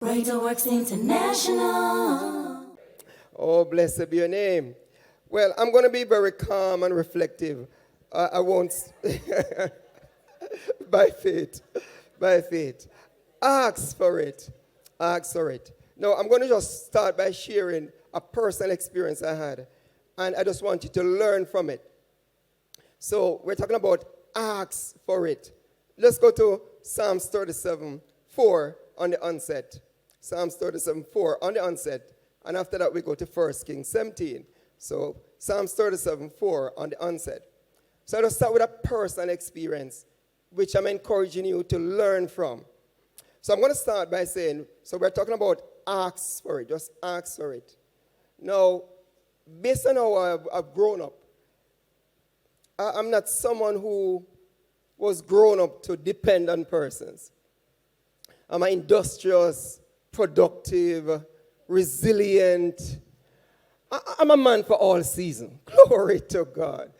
Greater Works International. Oh, blessed be your name. Well, I'm going to be very calm and reflective. I won't, by faith, by faith. Ask for it. Ask for it. No, I'm going to just start by sharing a personal experience I had. And I just want you to learn from it. So we're talking about ask for it. Let's go to Psalms 37:4 on the onset. Psalms 37:4 on the onset. And after that, we go to 1 Kings 17. So Psalms 37:4 on the onset. So I'll start with a personal experience, which I'm encouraging you to learn from. So I'm going to start by saying, so we're talking about ask for it. Just ask for it. Now, based on how I've grown up, I'm not someone who was grown up to depend on persons. I'm an industrious, productive, resilient. I'm a man for all seasons. Glory to God.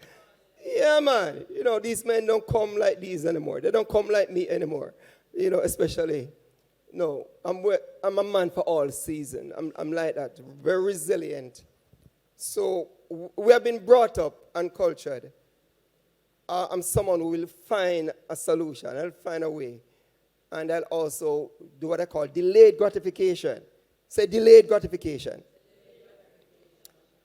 Yeah, man. You know, these men don't come like these anymore. They don't come like me anymore. You know, especially. No, I'm a man for all seasons. I'm like that. Very resilient. So we have been brought up and cultured. I'm someone who will find a solution. I'll find a way. And I'll also do what I call delayed gratification. Say delayed gratification.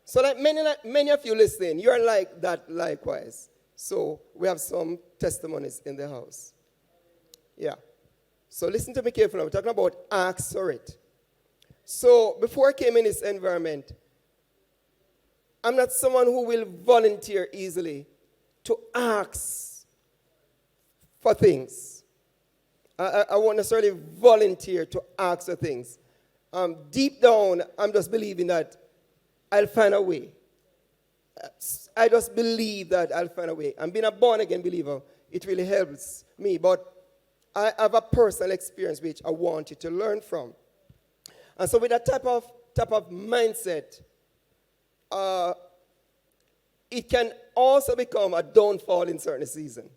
So like many of you listening, you're like that likewise. So we have some testimonies in the house. Yeah. So listen to me carefully. We're talking about ask for it. So before I came in this environment, I'm not someone who will volunteer easily to ask for things. I won't necessarily volunteer to ask for things. Deep down, I'm just believing that I'll find a way. I just believe that I'll find a way. And being a born-again believer, it really helps me. But I have a personal experience which I want you to learn from. And so with that type of mindset, it can also become a downfall in certain seasons.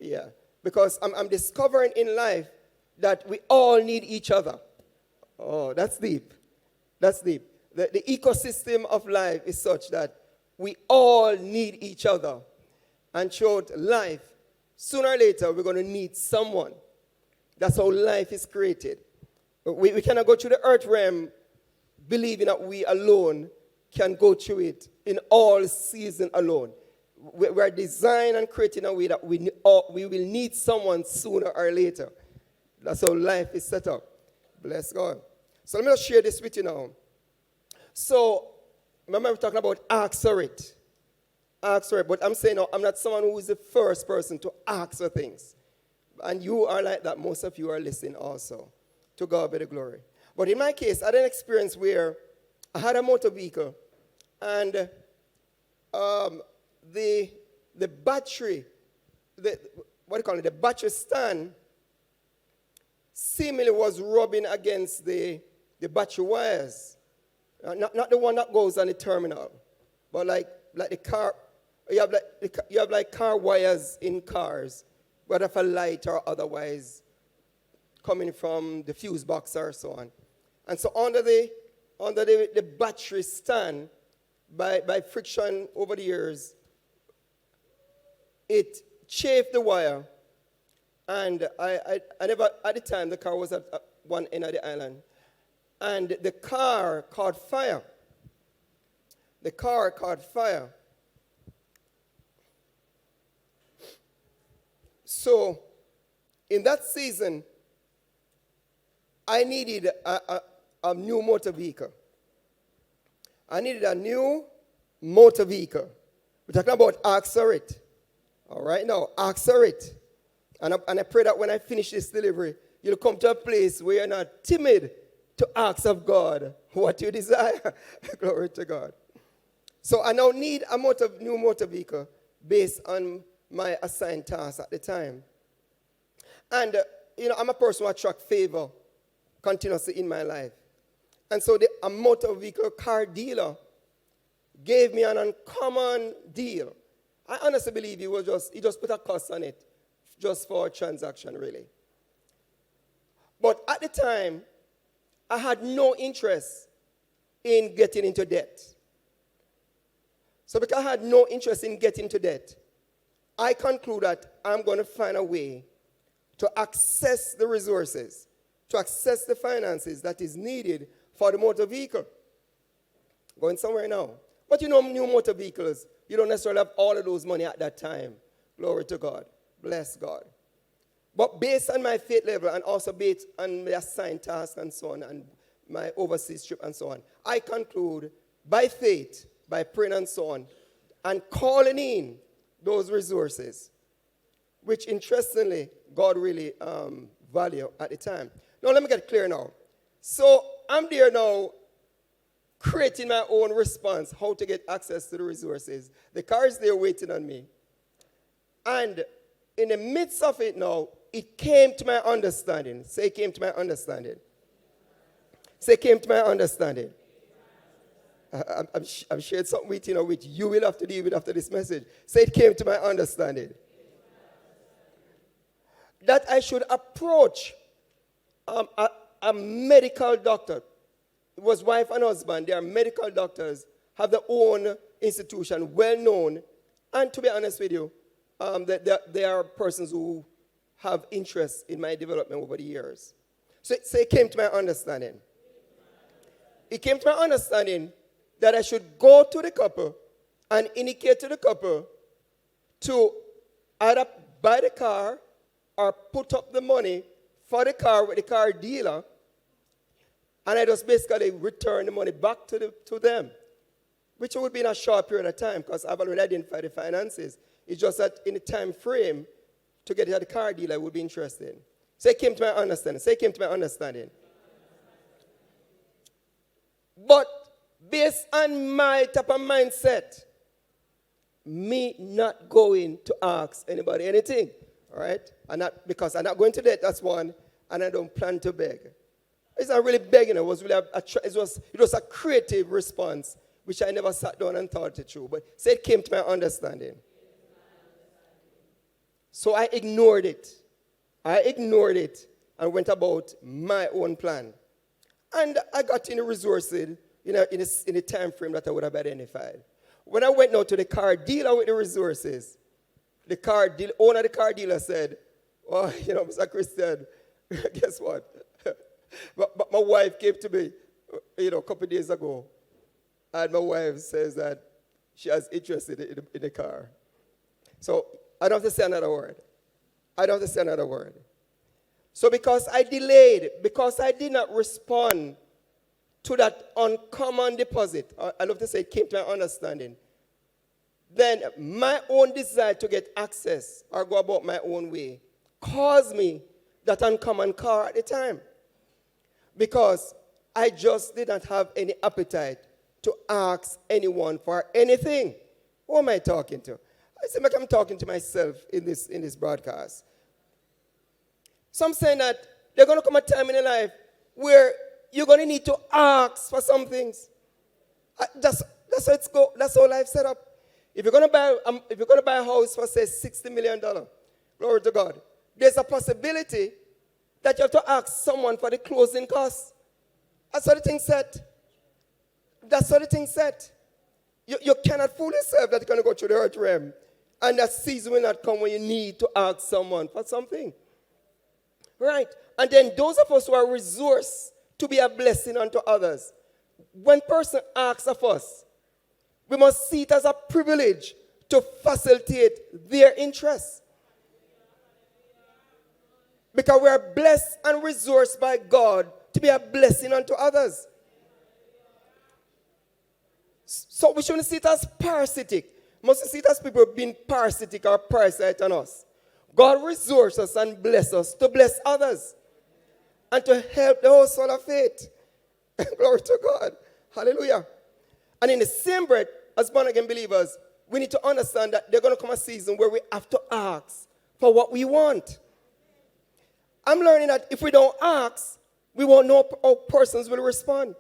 Yeah. Because I'm discovering in life that we all need each other. Oh, that's deep. That's deep. The ecosystem of life is such that we all need each other. And throughout life, sooner or later, we're going to need someone. That's how life is created. We cannot go through the earth realm believing that we alone can go through it in all season alone. We're designed and created in a way that we will need someone sooner or later. That's how life is set up. Bless God. So let me just share this with you now. So, remember we're talking about ask for it. Ask for it. But I'm saying no, I'm not someone who is the first person to ask for things. And you are like that. Most of you are listening also. To God be the glory. But in my case, I had an experience where I had a motor vehicle. And the battery, the battery stand seemingly was rubbing against the battery wires. Not the one that goes on the terminal, but like the car, you have like car wires in cars, whether for light or otherwise, coming from the fuse box or so on. And so under the battery stand, by friction over the years, it chafed the wire, and I never, at the time, the car was at one end of the island, and the car caught fire. The car caught fire. So, in that season, I needed a new motor vehicle. I needed a new motor vehicle. We're talking about ask for it. All right, now, ask for it. And I pray that when I finish this delivery, you'll come to a place where you're not timid to ask of God what you desire. Glory to God. So I now need a new motor vehicle based on my assigned task at the time. And, I'm a person who attracts favor continuously in my life. And so a motor vehicle car dealer gave me an uncommon deal. I honestly believe he just put a cost on it just for a transaction, really. But at the time, I had no interest in getting into debt. So because I had no interest in getting into debt, I conclude that I'm going to find a way to access the resources, to access the finances that is needed for the motor vehicle. Going somewhere now. But you know, new motor vehicles, you don't necessarily have all of those money at that time. Glory to God. Bless God. But based on my faith level and also based on my assigned task and so on and my overseas trip and so on, I conclude by faith, by praying and so on, and calling in those resources, which interestingly, God really valued at the time. Now, let me get clear now. So, I'm there now creating my own response, how to get access to the resources. The car is there waiting on me. And in the midst of it now, it came to my understanding. Say, it came to my understanding. Say, it came to my understanding. I've shared something with you, which you will have to deal with after this message. Say, it came to my understanding. That I should approach a medical doctor. It was wife and husband. They are medical doctors, have their own institution, well known. And to be honest with you, they are persons who have interest in my development over the years. So it came to my understanding. It came to my understanding that I should go to the couple and indicate to the couple to either buy the car or put up the money for the car with the car dealer, and I just basically return the money back to them, which would be in a short period of time because I've already identified the finances. It's just that in the time frame to get it at the car dealer would be interesting. So it came to my understanding. Say, it came to my understanding. But based on my type of mindset, me not going to ask anybody anything, all right? Because I'm not going to debt, that's one, and I don't plan to beg. It's not really begging, it was a creative response, which I never sat down and thought it through. But say it came to my understanding. So I ignored it. And went about my own plan. And I got in the resources in the time frame that I would have identified. When I went now to the car dealer with the resources, the owner of the car dealer said, "Oh, Mr. Christian, guess what? but my wife came to me, a couple of days ago, and my wife says that she has interest in the car." So I don't have to say another word. So because I delayed, because I did not respond to that uncommon deposit, I love to say it came to my understanding, then my own desire to get access or go about my own way caused me that uncommon car at the time. Because I just did not have any appetite to ask anyone for anything. Who am I talking to? I seem like I'm talking to myself in this broadcast. So I'm saying that there's going to come a time in your life where you're going to need to ask for some things. That's how it's go. That's how life's set up. If you're going to buy a house for say $60 million, glory to God, there's a possibility that you have to ask someone for the closing costs. That's how the thing's set. You cannot fool yourself that you're going to go through the earth realm and that season will not come when you need to ask someone for something. Right? And then those of us who are resourced to be a blessing unto others, when person asks of us, we must see it as a privilege to facilitate their interests. Because we are blessed and resourced by God to be a blessing unto others. So we shouldn't see it as parasitic. We must see it as people being parasitic or parasite on us. God resources us and bless us to bless others and to help the whole soul of faith. Glory to God. Hallelujah. And in the same breath, as born-again believers, we need to understand that there's going to come a season where we have to ask for what we want. I'm learning that if we don't ask, we won't know how persons will respond.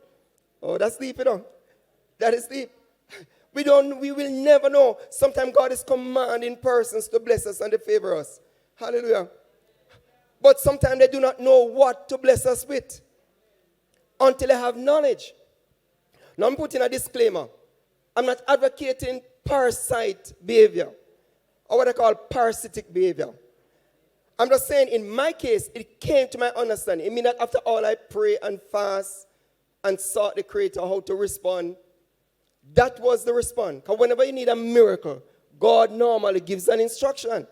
Oh, that's deep, That is deep. We will never know. Sometimes God is commanding persons to bless us and to favor us. Hallelujah. But sometimes they do not know what to bless us with until they have knowledge. Now I'm putting a disclaimer. I'm not advocating parasite behavior or what I call parasitic behavior. I'm just saying in my case, it came to my understanding. It means that after all I pray and fast and sought the Creator how to respond, that was the response. Because whenever you need a miracle, God normally gives an instruction.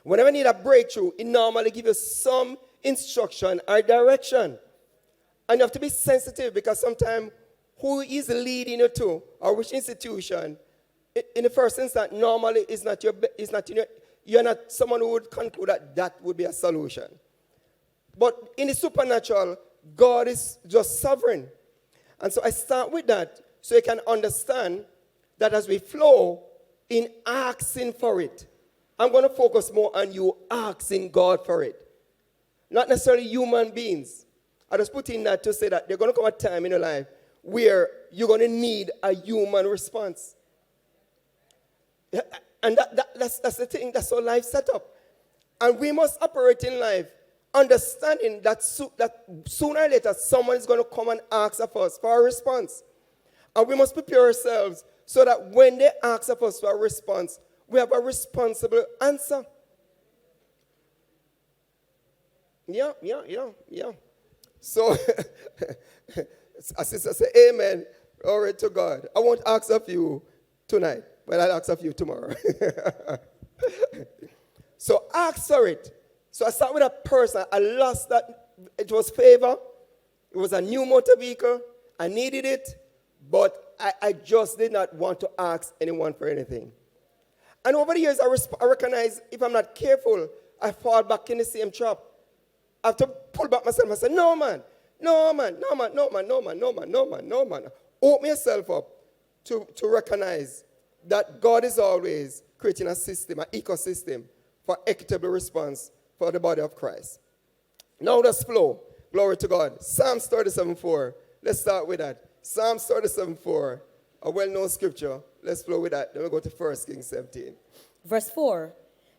Whenever you need a breakthrough, He normally gives you some instruction or direction. And you have to be sensitive because sometimes who is leading you to or which institution, in the first instance, normally you're not someone who would conclude that that would be a solution. But in the supernatural, God is just sovereign. And so I start with that so you can understand that as we flow in asking for it, I'm going to focus more on you asking God for it. Not necessarily human beings. I just put in that to say that there's going to come a time in your life where you're going to need a human response. And that's the thing. That's how life set up. And we must operate in life understanding that sooner or later someone is going to come and ask of us for a response. And we must prepare ourselves so that when they ask of us for a response, we have a responsible answer. Yeah. So, as sister say, amen, glory to God. I won't ask of you tonight, but I'll ask of you tomorrow. So ask for it. So I start with a person. I lost that. It was favor. It was a new motor vehicle. I needed it, but I just did not want to ask anyone for anything. And over the years, I recognize if I'm not careful, I fall back in the same trap. I have to pull back myself and say, no man. Open yourself up to recognize that God is always creating a system, an ecosystem for equitable response for the body of Christ. Now let's flow. Glory to God. Psalms 37:4. Let's start with that. Psalms 37:4, a well-known scripture. Let's flow with that. Then we'll go to 1 Kings 17. Verse 4.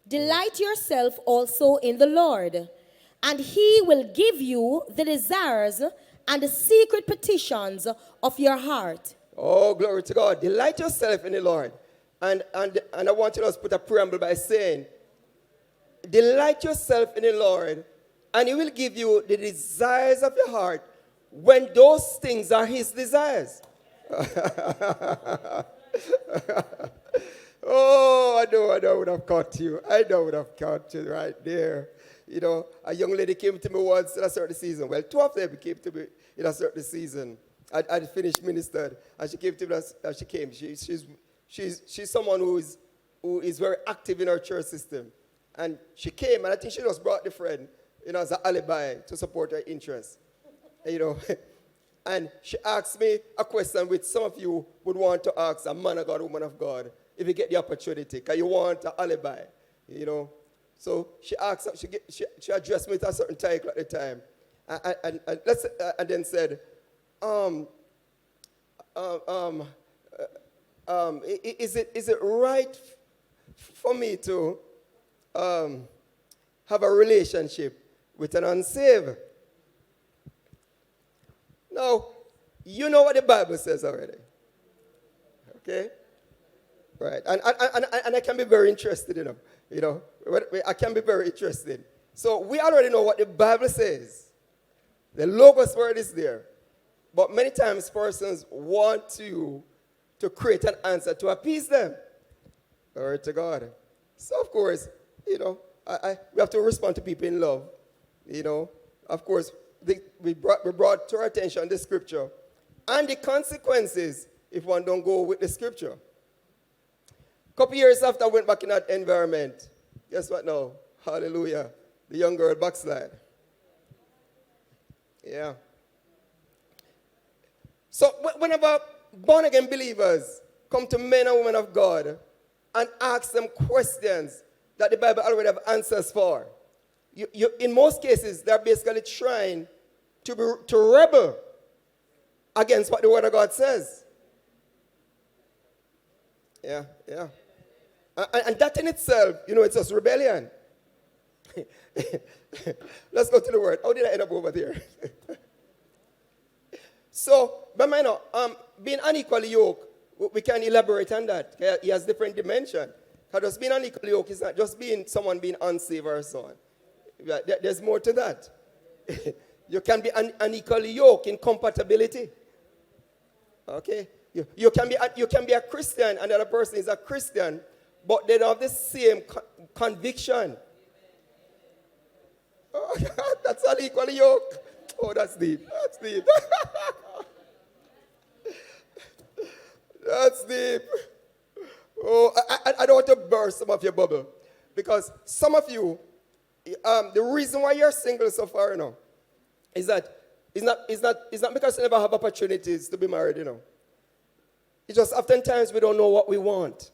Delight yourself also in the Lord, and He will give you the desires and the secret petitions of your heart. Oh, glory to God. Delight yourself in the Lord. And I want you to put a preamble by saying, delight yourself in the Lord, and He will give you the desires of your heart when those things are His desires. Oh, I know I would have caught you. I know I would have caught you right there. You know, a young lady came to me once in a certain season. Well, two of them came to me in a certain season. I'd finished ministered, and she came to me as she came. She's someone who is very active in our church system. And she came, and I think she just brought the friend, as an alibi to support her interests. And she asked me a question which some of you would want to ask a man of God, woman of God, if you get the opportunity, because you want an alibi, So she asked, she addressed me with a certain title at the time, and then said, is it right for me to have a relationship with an unsaved? Now, you know what the Bible says already. Okay? Right. And I can be very interested, I can be very interested. So we already know what the Bible says. The logos word is there. But many times persons want to create an answer to appease them. Glory to God. So of course, we have to respond to people in love. Of course, we brought to our attention the scripture and the consequences if one don't go with the scripture. A couple years after I went back in that environment, guess what now? Hallelujah. The young girl backslide. Yeah. So whenever born-again believers come to men and women of God and ask them questions that the Bible already have answers for, in most cases, they're basically trying to rebel against what the Word of God says. Yeah. And that in itself, it's just rebellion. Let's go to the Word. How did I end up over there? So, but man, being unequally yoked, we can elaborate on that. Okay? He has different dimension. Because just being unequally yoked is not just being someone being unsaved or so on. There's more to that. You can be unequally yoked in compatibility. Okay? You can be a Christian and the other person is a Christian, but they don't have the same conviction. Oh, that's unequally yoked. Oh, that's deep. That's deep. That's deep. Oh, I don't want to burst some of your bubble. Because some of you, the reason why you're single so far, is that it's not because you never have opportunities to be married, It's just oftentimes we don't know what we want.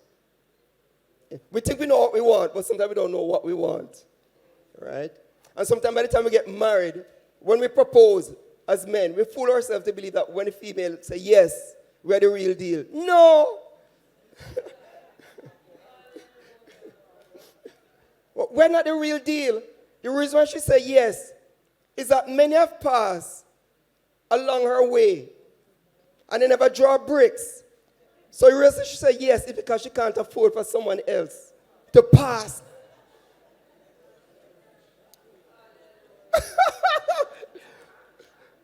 We think we know what we want, but sometimes we don't know what we want. Right? And sometimes by the time we get married, when we propose as men, we fool ourselves to believe that when a female say yes, we're the real deal. No! We're not the real deal. The reason why she said yes is that many have passed along her way and they never draw bricks. So the reason she said yes is because she can't afford for someone else to pass.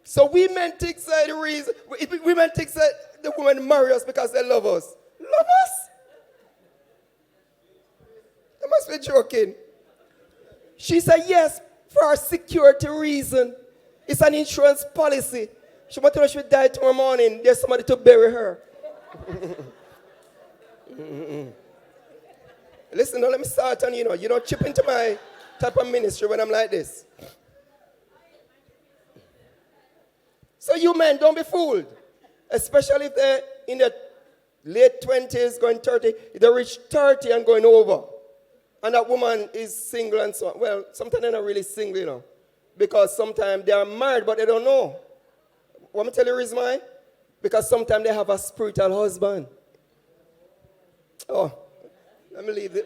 So we men think that the reason, we men think that the women marry us because they love us. Love us? They must be joking. She said yes for a security reason. It's an insurance policy. She wanted to know she would die tomorrow morning. There's somebody to bury her. Listen, now let me start on you. You don't chip into my type of ministry when I'm like this. So you men, don't be fooled. Especially if they're in their late 20s, going 30. If they reach 30 and going over. And that woman is single and so on. Well, sometimes they're not really single, Because sometimes they are married, but they don't know. Want me to tell you the reason why? Because sometimes they have a spiritual husband. Oh, let me leave.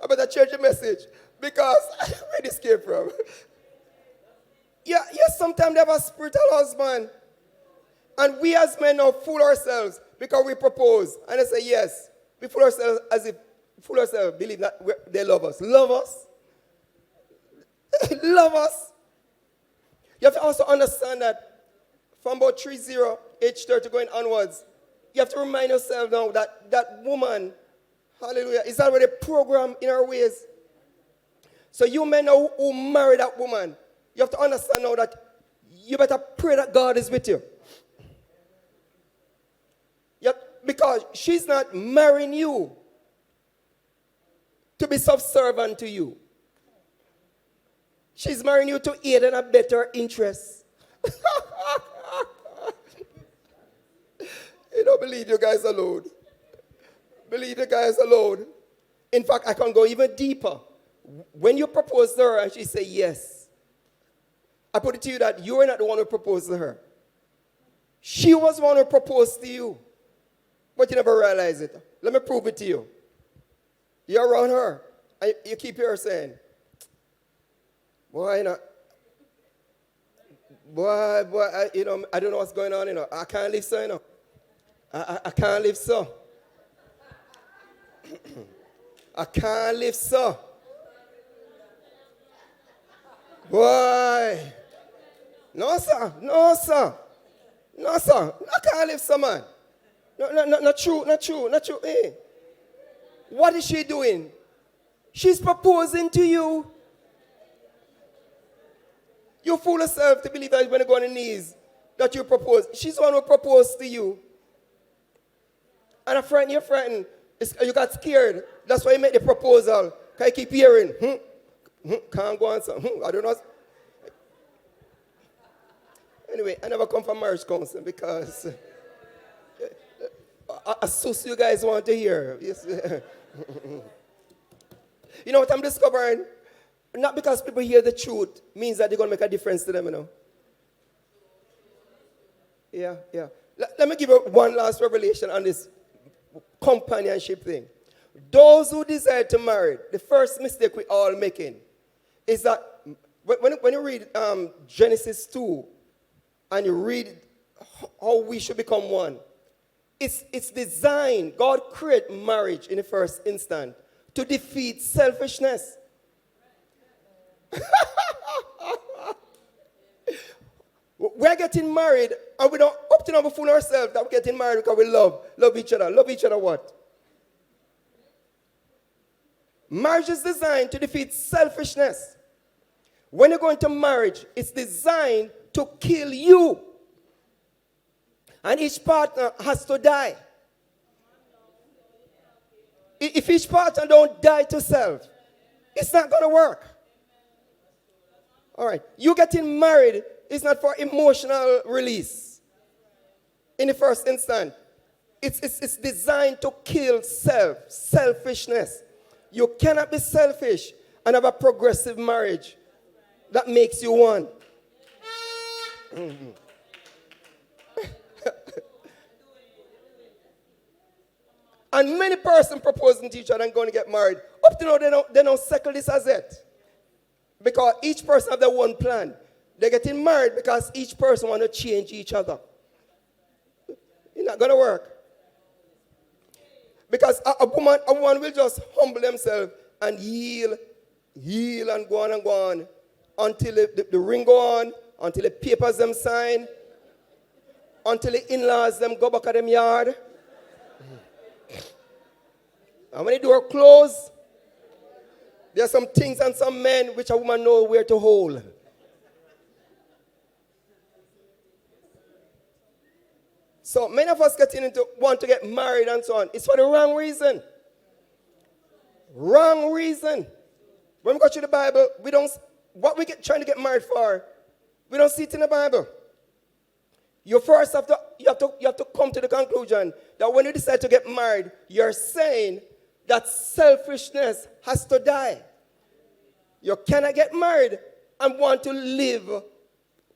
I better change the message. Because where this came from? Yeah, yes, sometimes they have a spiritual husband. And we as men now fool ourselves because we propose. And they say yes. We fool ourselves, believe that they love us. Love us? Love us? You have to also understand that from about 30, age 30 going onwards, you have to remind yourself now that that woman, hallelujah, is already programmed in her ways. So you men now who marry that woman, you have to understand now that you better pray that God is with you. Because she's not marrying you to be subservient to you. She's marrying you to aid and a better interest. You don't believe you guys alone. Believe you guys alone. In fact, I can go even deeper. When you propose to her and she say yes, I put it to you that you are not the one who proposed to her. She was the one who proposed to you. But you never realize it. Let me prove it to you. You're around her. And you keep her saying, boy, I don't know what's going on, I can't live so, I can't live so. I can't live so. Boy. No, sir. No, sir. No, sir. I can't live so, man. No, not true. Hey. What is she doing? She's proposing to you. You fool yourself to believe that when you go on your knees, that you propose. She's the one who proposed to you. And you're frightened. You got scared. That's why you make the proposal. Can you keep hearing? Can't go on. I don't know. Anyway, I never come from marriage counseling because a sus you guys want to hear. Yes. You know what I'm discovering? Not because people hear the truth means that they're going to make a difference to them, Yeah. Let me give you one last revelation on this companionship thing. Those who desire to marry, the first mistake we all making is that when you read Genesis 2 and you read how we should become one, it's designed, God created marriage in the first instant to defeat selfishness. We're getting married and we don't up to now fool ourselves that we're getting married because we love each other. Love each other what? Marriage is designed to defeat selfishness. When you go into marriage, it's designed to kill you. And each partner has to die. If each partner don't die to self, it's not going to work. All right. You getting married is not for emotional release. In the first instance, it's designed to kill selfishness. You cannot be selfish and have a progressive marriage that makes you one. Mm-hmm. And many persons proposing to each other and going to get married, up to now they don't settle this as it. Because each person have their one plan. They're getting married because each person want to change each other. It's not going to work. Because a woman will just humble themselves and heal and go on until the ring go on, until the papers them sign, until the in-laws them go back at them yard. And when the door close, there are some things and some men which a woman knows where to hold. So many of us want to get married and so on. It's for the wrong reason. Wrong reason. When we go through the Bible, trying to get married for, we don't see it in the Bible. You first have to come to the conclusion that when you decide to get married, you're saying that selfishness has to die. You cannot get married and want to live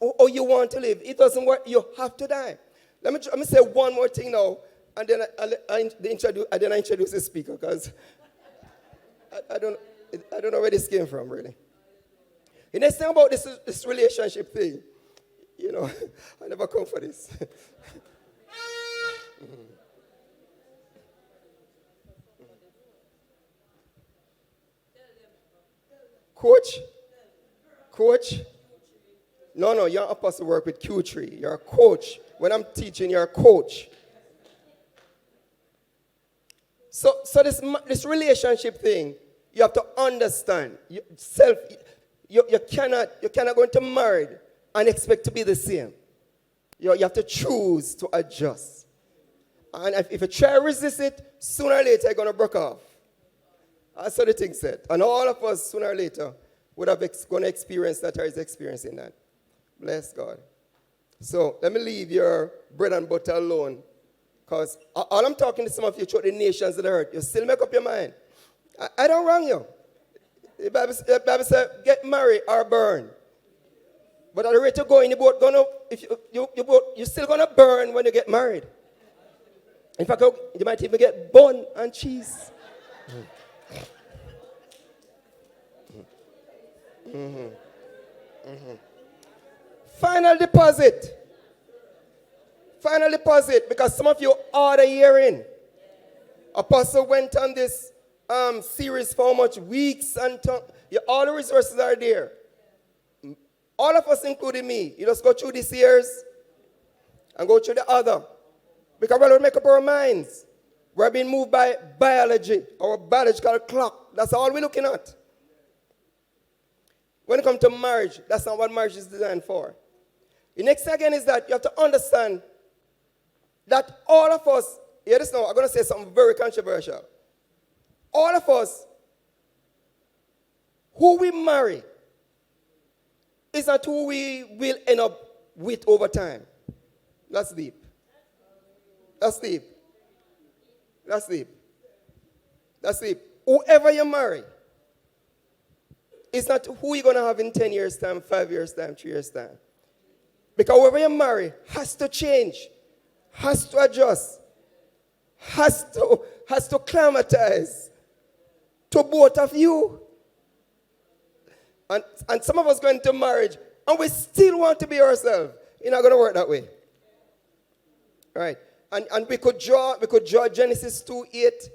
or you want to live. It doesn't work. You have to die. Let me say one more thing now, and then I introduce the speaker because I don't know where this came from really. The next thing about this relationship thing, I never come for this. Coach. No, you're not supposed to work with Q3. You're a coach. When I'm teaching, you're a coach. So this relationship thing, you have to understand. You cannot go into marriage and expect to be the same. You have to choose to adjust. And if you try to resist it, sooner or later you're going to break off. That's what the thing said. And all of us, sooner or later, would have going to experience that or is experiencing that. Bless God. So let me leave your bread and butter alone. Because all I'm talking to some of you throughout the nations of the earth, you still make up your mind. I don't wrong you. The Bible says, get married or burn. But at the rate you go in the boat, you're still going to burn when you get married. In fact, you might even get bun and cheese. Mm-hmm. Mm-hmm. Final deposit, because some of you are the year in. Apostle went on this series for how much weeks and all the resources are there. All of us, including me, you just go through these years and go through the other. Because we're going to make up our minds. We're being moved by biology, our biological clock. That's all we're looking at. When it comes to marriage, that's not what marriage is designed for. The next thing again is that you have to understand that all of us, hear this now, I'm going to say something very controversial. All of us, who we marry, is not who we will end up with over time. That's deep. Whoever you marry, it's not who you're going to have in 10 years' time, 5 years' time, 3 years' time. Because whoever you marry has to change, has to adjust, has to has to climatize to both of you. And some of us go into marriage and we still want to be ourselves. It's not going to work that way. Right? And we could draw Genesis 2:8.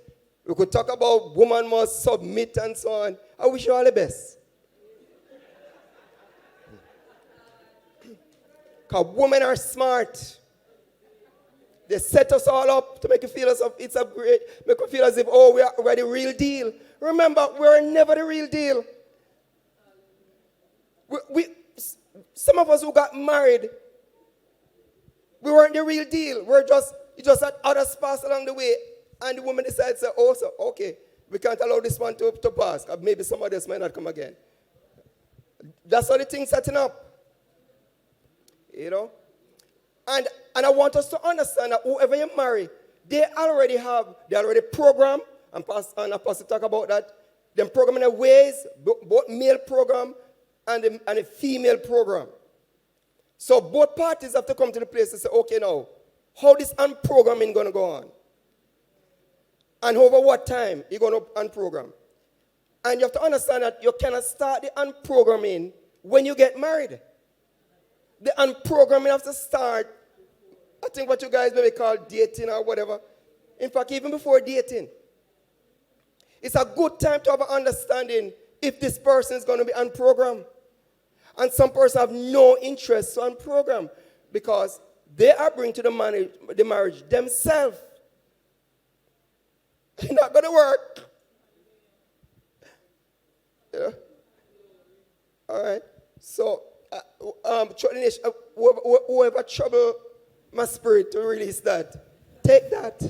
We could talk about woman must submit and so on. I wish you all the best. Because women are smart. They set us all up to make you feel as if make you feel as if, oh, we're the real deal. Remember, we're never the real deal. Some of us who got married, we weren't the real deal. You just had other spots along the way. And the woman decided to say, oh, so, okay, we can't allow this one to pass. Maybe somebody else might not come again. That's how the thing's setting up. You know? And I want us to understand that whoever you marry, they already programmed, and Pastor talk about that. They program in a ways, both male program and a female program. So both parties have to come to the place and say, okay, now, how this unprogramming going to go on? And over what time you're going to unprogram? And you have to understand that you cannot start the unprogramming when you get married. The unprogramming has to start, I think what you guys maybe call dating or whatever. In fact, even before dating. It's a good time to have an understanding if this person is going to be unprogrammed. And some persons have no interest to unprogram because they are bringing to the marriage themselves. It's not going to work. Yeah. All right. So, whoever trouble my spirit to release that, take that.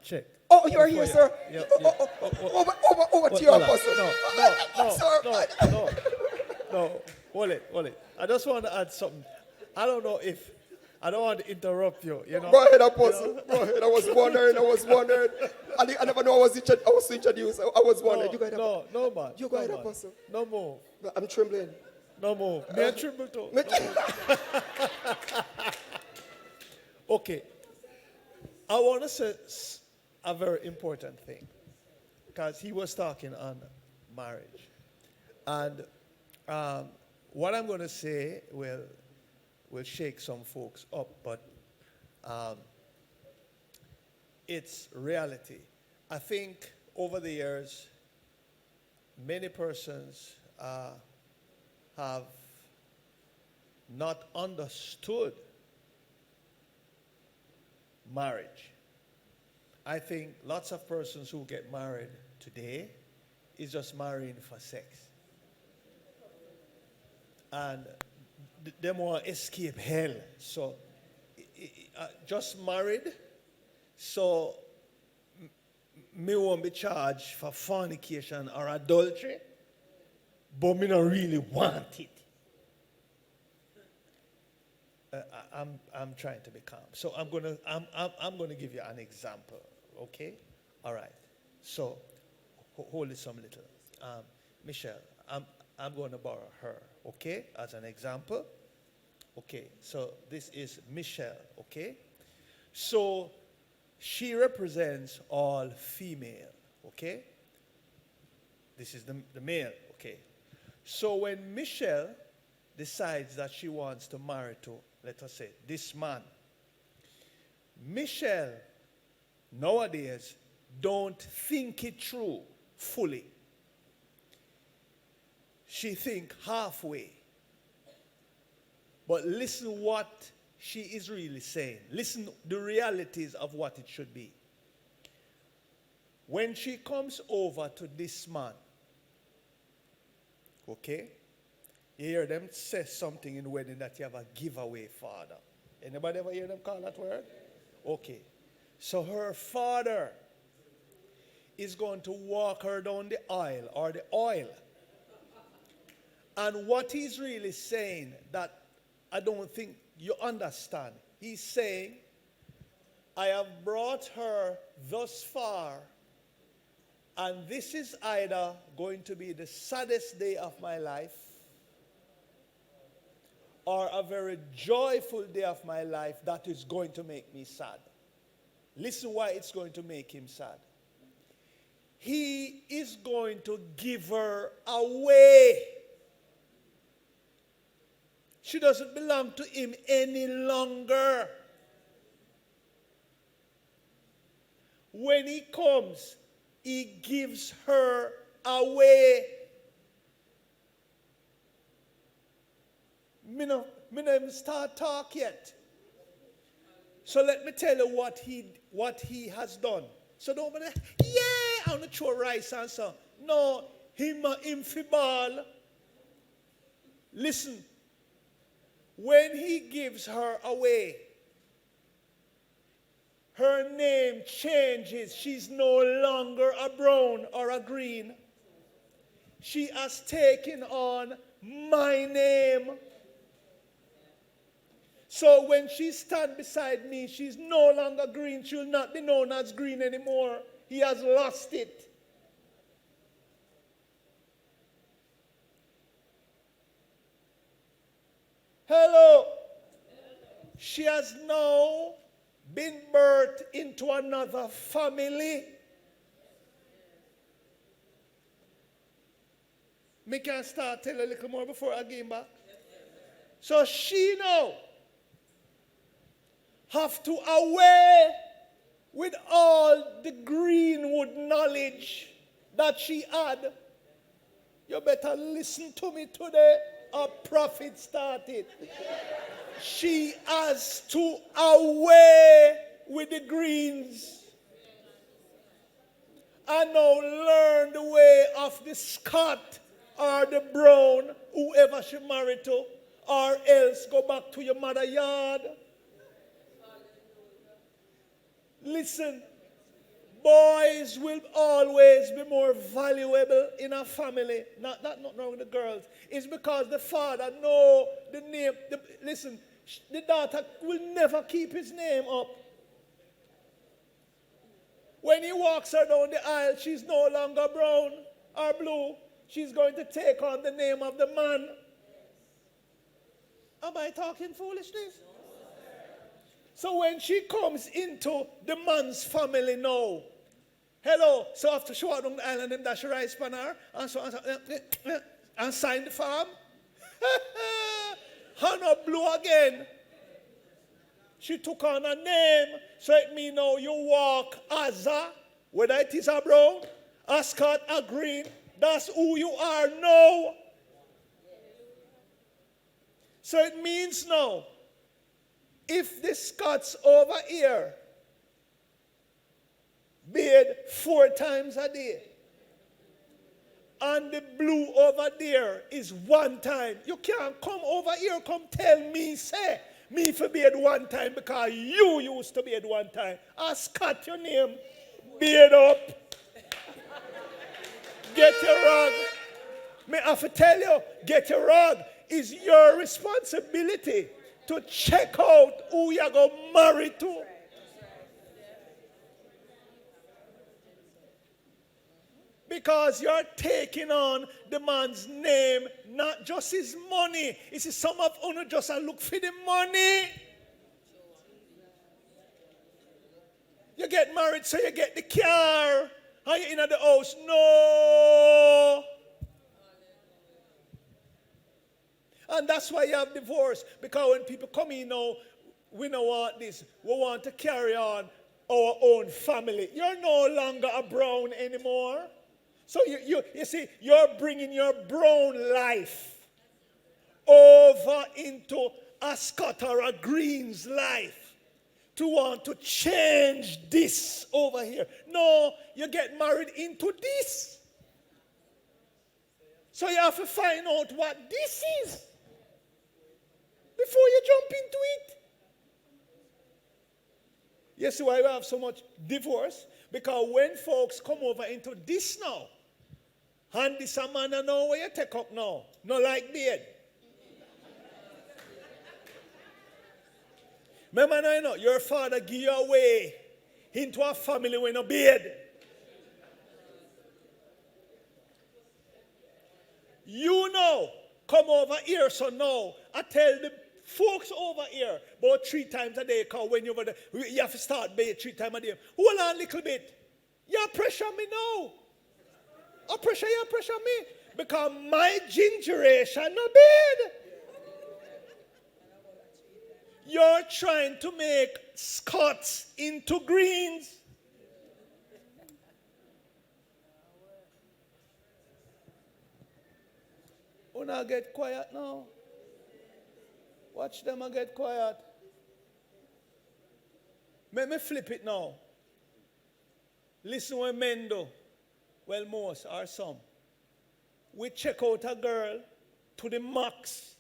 Check. Oh, you're here, sir. Over to your apostle. No. Hold it. I just want to add something. I don't want to interrupt you, you know. Go ahead, apostle. Go ahead. I was wondering. I never know I was introduced. I was wondering. You go ahead, apostle. No, man. You go ahead, apostle. No move. I'm trembling. No move. May I tremble too? Okay. I want to say a very important thing. Because he was talking on marriage. And what I'm going to say will shake some folks up, but it's reality. I think over the years, many persons have not understood marriage. I think lots of persons who get married today is just marrying for sex. And they want to escape hell. So, just married, so me won't be charged for fornication or adultery, but me don't really want it. I'm trying to be calm. So I'm gonna give you an example. Okay, all right. So hold it some little. Michelle, I'm going to borrow her. Okay, as an example. Okay, so this is Michelle. Okay, so she represents all female. Okay, this is the male. Okay, so when Michelle decides that she wants to marry to, let us say, this man, Michelle nowadays don't think it through fully. She think halfway. But listen what she is really saying. Listen the realities of what it should be. When she comes over to this man, okay, you hear them say something in the wedding that you have a giveaway father. Anybody ever hear them call that word? Okay. So her father is going to walk her down the aisle or the oil. And what he's really saying that I don't think you understand. He's saying, I have brought her thus far, and this is either going to be the saddest day of my life, or a very joyful day of my life that is going to make me sad. Listen why it's going to make him sad. He is going to give her away. She doesn't belong to him any longer. When he comes, he gives her away. Me no even start talk yet. So let me tell you what he has done. So don't be like, yeah, I want to throw rice and so. No, him fi ball. Listen, when he gives her away, her name changes. She's no longer a brown or a green. She has taken on my name. So when she stands beside me, she's no longer green. She will not be known as green anymore. He has lost it. Hello. She has now been birthed into another family. Me can start tell a little more before I get back. So she now have to away with all the Greenwood knowledge that she had. You better listen to me today. A prophet started. She has to away with the greens and now learn the way of the Scott or the brown, whoever she married to, or else go back to your mother yard. Listen, boys will always be more valuable in a family. Not wrong with the girls. It's because the father know the name. Listen, the daughter will never keep his name up. When he walks her down the aisle, she's no longer brown or blue. She's going to take on the name of the man. Am I talking foolishness? So when she comes into the man's family now, hello, so after she walked down the aisle and them dash rice pan her, and so and sign the farm, Hannah blue again. She took on a name, so it means now you walk as a, whether it is a brown, a Scott, a green, that's who you are now. So it means now, if the Scots over here bathe 4 times a day, and the blue over there is 1 time, you can't come over here, come tell me, say, me for bathe 1 time because you used to bathe 1 time. I Scott your name, bathe up. Get your rug. May I have to tell you, get your rug. It's your responsibility to check out who you're going to marry to. Because you're taking on the man's name, not just his money. You see, some of you just look for the money. You get married, so you get the car. Are you in the house? No. And that's why you have divorce. Because when people come in now, we don't want this. We want to carry on our own family. You're no longer a brown anymore. So you see, you're bringing your brown life over into a Scott or a Green's life to want to change this over here. No, you get married into this. So you have to find out what this is before you jump into it. You see why we have so much divorce? Because when folks come over into this now, and this a man I know where you take up now. Not like beard. Remember now, you know, your father give you away into a family with no beard. You know, come over here, so now I tell the folks over here about 3 times a day, because when you're over there, you have to start bathe 3 times a day. Hold on a little bit. You pressure me now. I pressure me. Because my gingeration no bad. You're trying to make Scots into greens. Oh, now get quiet now. Watch them and get quiet. Let me flip it now. Listen what men do. Well, most or some. We check out a girl to the max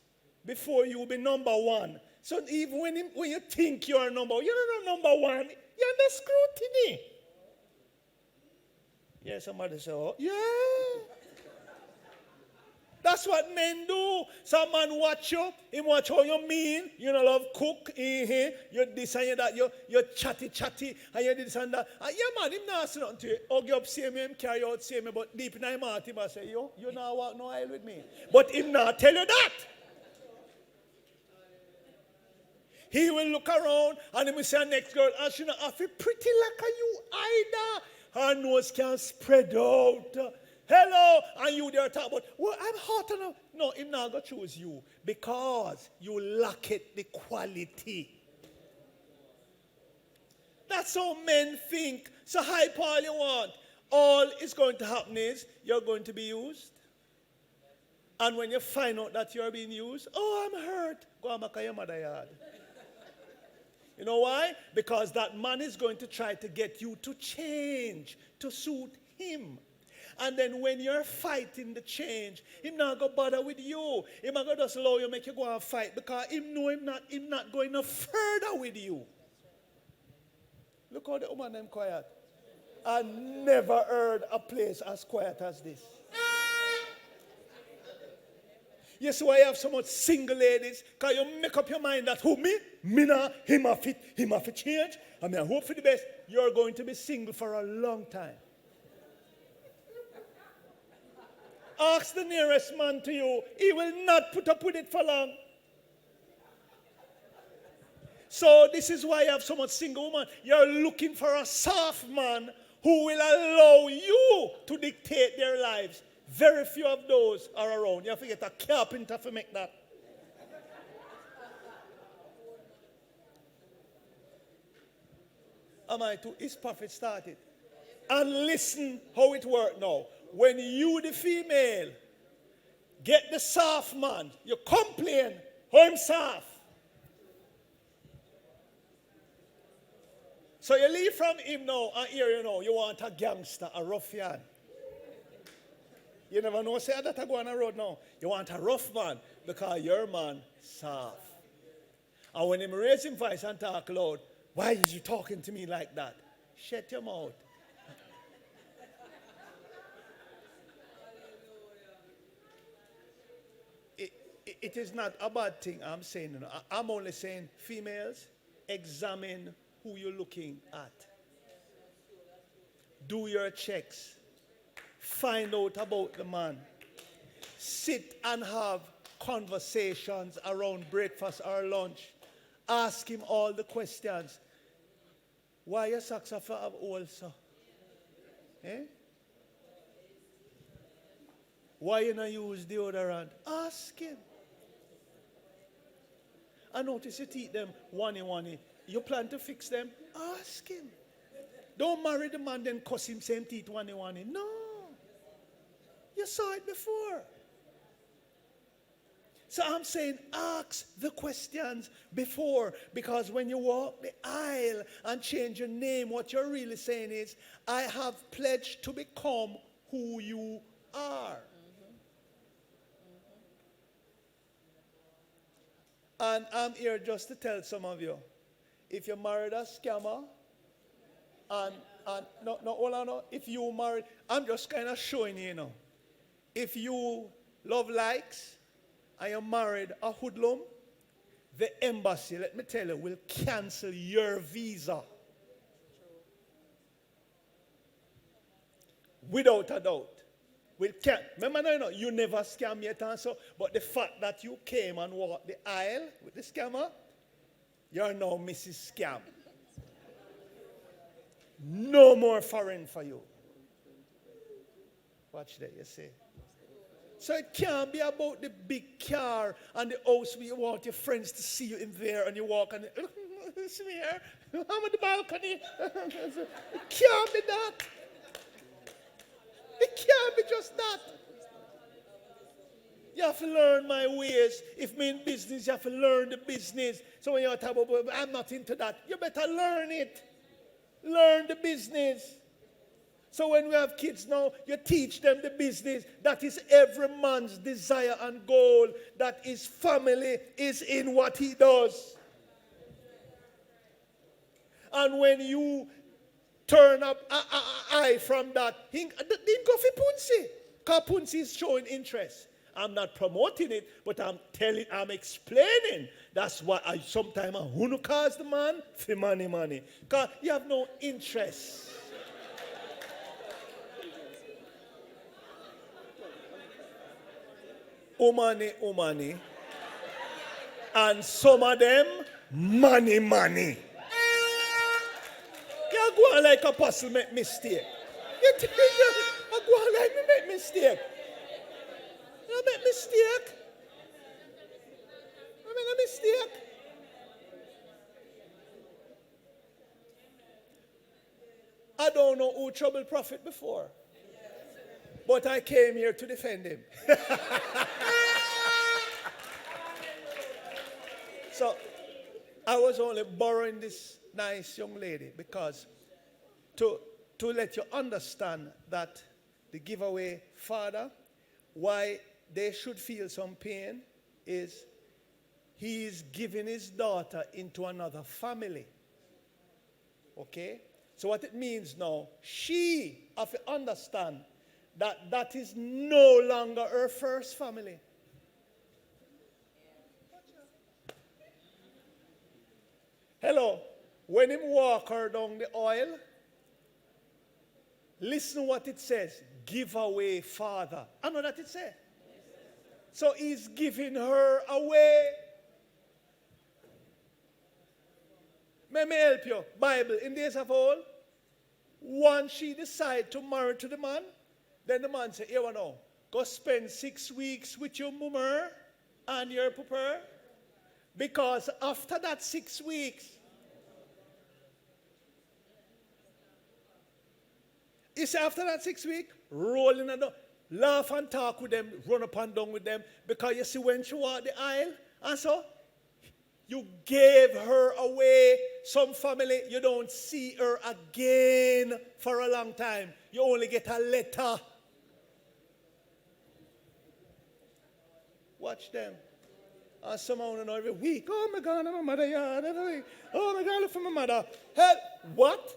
before you be number one. So even when you think you are number one, you're not number one. You're under scrutiny. Yeah, somebody say, oh, yeah. That's what men do. Some man watch you, he watch how you mean, you know, love cook, you're this and you're that, you're chatty, and you're this and that. And yeah, man, him not say nothing to you. Hug you up, see me, him carry out, see me, but deep in his heart, he must say, you not walk no aisle with me. But him not tell you that. He will look around and he will say, next girl, and she not have to pretty like you either. Her nose can spread out. Hello, and you there talk about, well, I'm hot enough. No, him not going to choose you because you lack it the quality. That's how men think. So hype all you want. All is going to happen is you're going to be used. And when you find out that you're being used, oh, I'm hurt. Go and make your mother yard. You know why? Because that man is going to try to get you to change, to suit him. And then when you're fighting the change, him not go bother with you. Him not go just allow you, make you go and fight, because him know him not going no further with you. Look how the woman them quiet. I never heard a place as quiet as this. You see why you have so much single ladies? Because you make up your mind that who me? Me nah, him a fit change. I mean, I hope for the best. You're going to be single for a long time. Ask the nearest man to you. He will not put up with it for long. So this is why you have so much single woman. You're looking for a soft man who will allow you to dictate their lives. Very few of those are around. You have to get a carpenter to make that. Am I to his prophet started? And listen how it worked now. When you, the female, get the soft man, you complain, how him soft. So you leave from him now, and here you know, you want a gangster, a ruffian. You never know, say that I go on the road now. You want a rough man, because your man soft. And when him raise him voice and talk loud, why is you talking to me like that? Shut your mouth. It is not a bad thing I'm saying. You know. I'm only saying, females, examine who you're looking at. Do your checks. Find out about the man. Sit and have conversations around breakfast or lunch. Ask him all the questions. Why your socks are for also? Eh? Why you not use deodorant? Ask him. I notice you teach them one. You plan to fix them? Ask him. Don't marry the man then cuss him same teeth one. No. You saw it before. So I'm saying ask the questions before, because when you walk the aisle and change your name, what you're really saying is, I have pledged to become who you are. And I'm here just to tell some of you, if you married a scammer, if you married, I'm just kind of showing you, if you love likes and you married a hoodlum, the embassy, let me tell you, will cancel your visa. Without a doubt. Remember now, you never scam yet, and so, but the fact that you came and walked the aisle with the scammer, you're now Mrs. Scam. No more foreign for you. Watch that, you see. So it can't be about the big car and the house where you want your friends to see you in there and you walk and see me here, I'm on the balcony. It can't be that. It can't be just that. You have to learn my ways. If me in business, you have to learn the business. So when you're talking about, I'm not into that, you better learn it. Learn the business. So when we have kids now, you teach them the business. That is every man's desire and goal. That his family is in what he does. And when you turn up eye from that, he go for Punsi. Because Punsi is showing interest. I'm not promoting it, but I'm explaining. That's why sometimes I want to cause the man for money. Because you have no interest. Umani. And some of them, money. You go on like apostle make mistake. You go on like me make mistake. You make mistake. I make a mistake. I don't know who troubled prophet before. But I came here to defend him. So I was only borrowing this nice young lady because to let you understand that the giveaway father, why they should feel some pain is he is giving his daughter into another family. Okay? So what it means now, she have to understand that is no longer her first family. Hello, when him walk her down the aisle, listen what it says, give away father. I know that it says. So he's giving her away. Let me help you. Bible, in days of old, once she decide to marry to the man, then the man say, here we know, go spend 6 weeks with your mummer and your papa. Because after that 6 weeks, you see, after that 6 weeks, roll in and down, laugh and talk with them, run up and down with them. Because you see, when she walked the aisle, and so, you gave her away. Some family, you don't see her again for a long time. You only get a letter. Watch them. And somehow, you know, every week, oh my God, I'm a mother yard every week. Oh my God, look for my mother. Hey, what?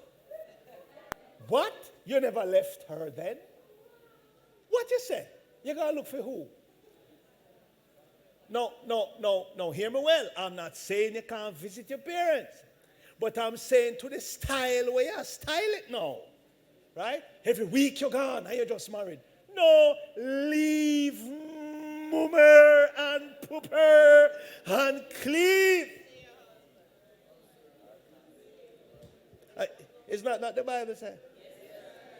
What? You never left her then? What you say? You gotta look for who? No, hear me well. I'm not saying you can't visit your parents. But I'm saying to the style where you style it now. Right? Every week you're gone and you're just married. No, leave mummer and pooper and cleave. Is not the Bible saying?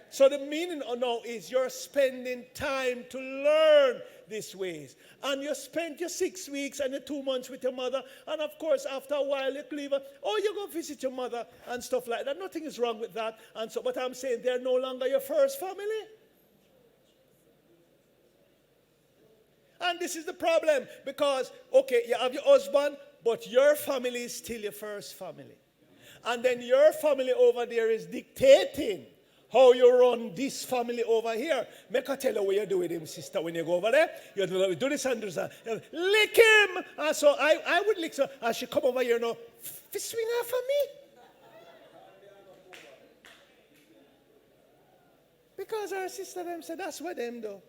So the meaning now is you're spending time to learn these ways. And you spent your 6 weeks and your 2 months with your mother. And of course, after a while, you leave her. Oh, you go visit your mother and stuff like that. Nothing is wrong with that. And so, but I'm saying they're no longer your first family. And this is the problem. Because, okay, you have your husband, but your family is still your first family. And then your family over there is dictating how you run this family over here. Make I tell you what you do with him, sister, when you go over there. You do this and do that. Lick him. And so I would lick her. And she come over here now. Swing her for me. Because her sister them said, that's what them do.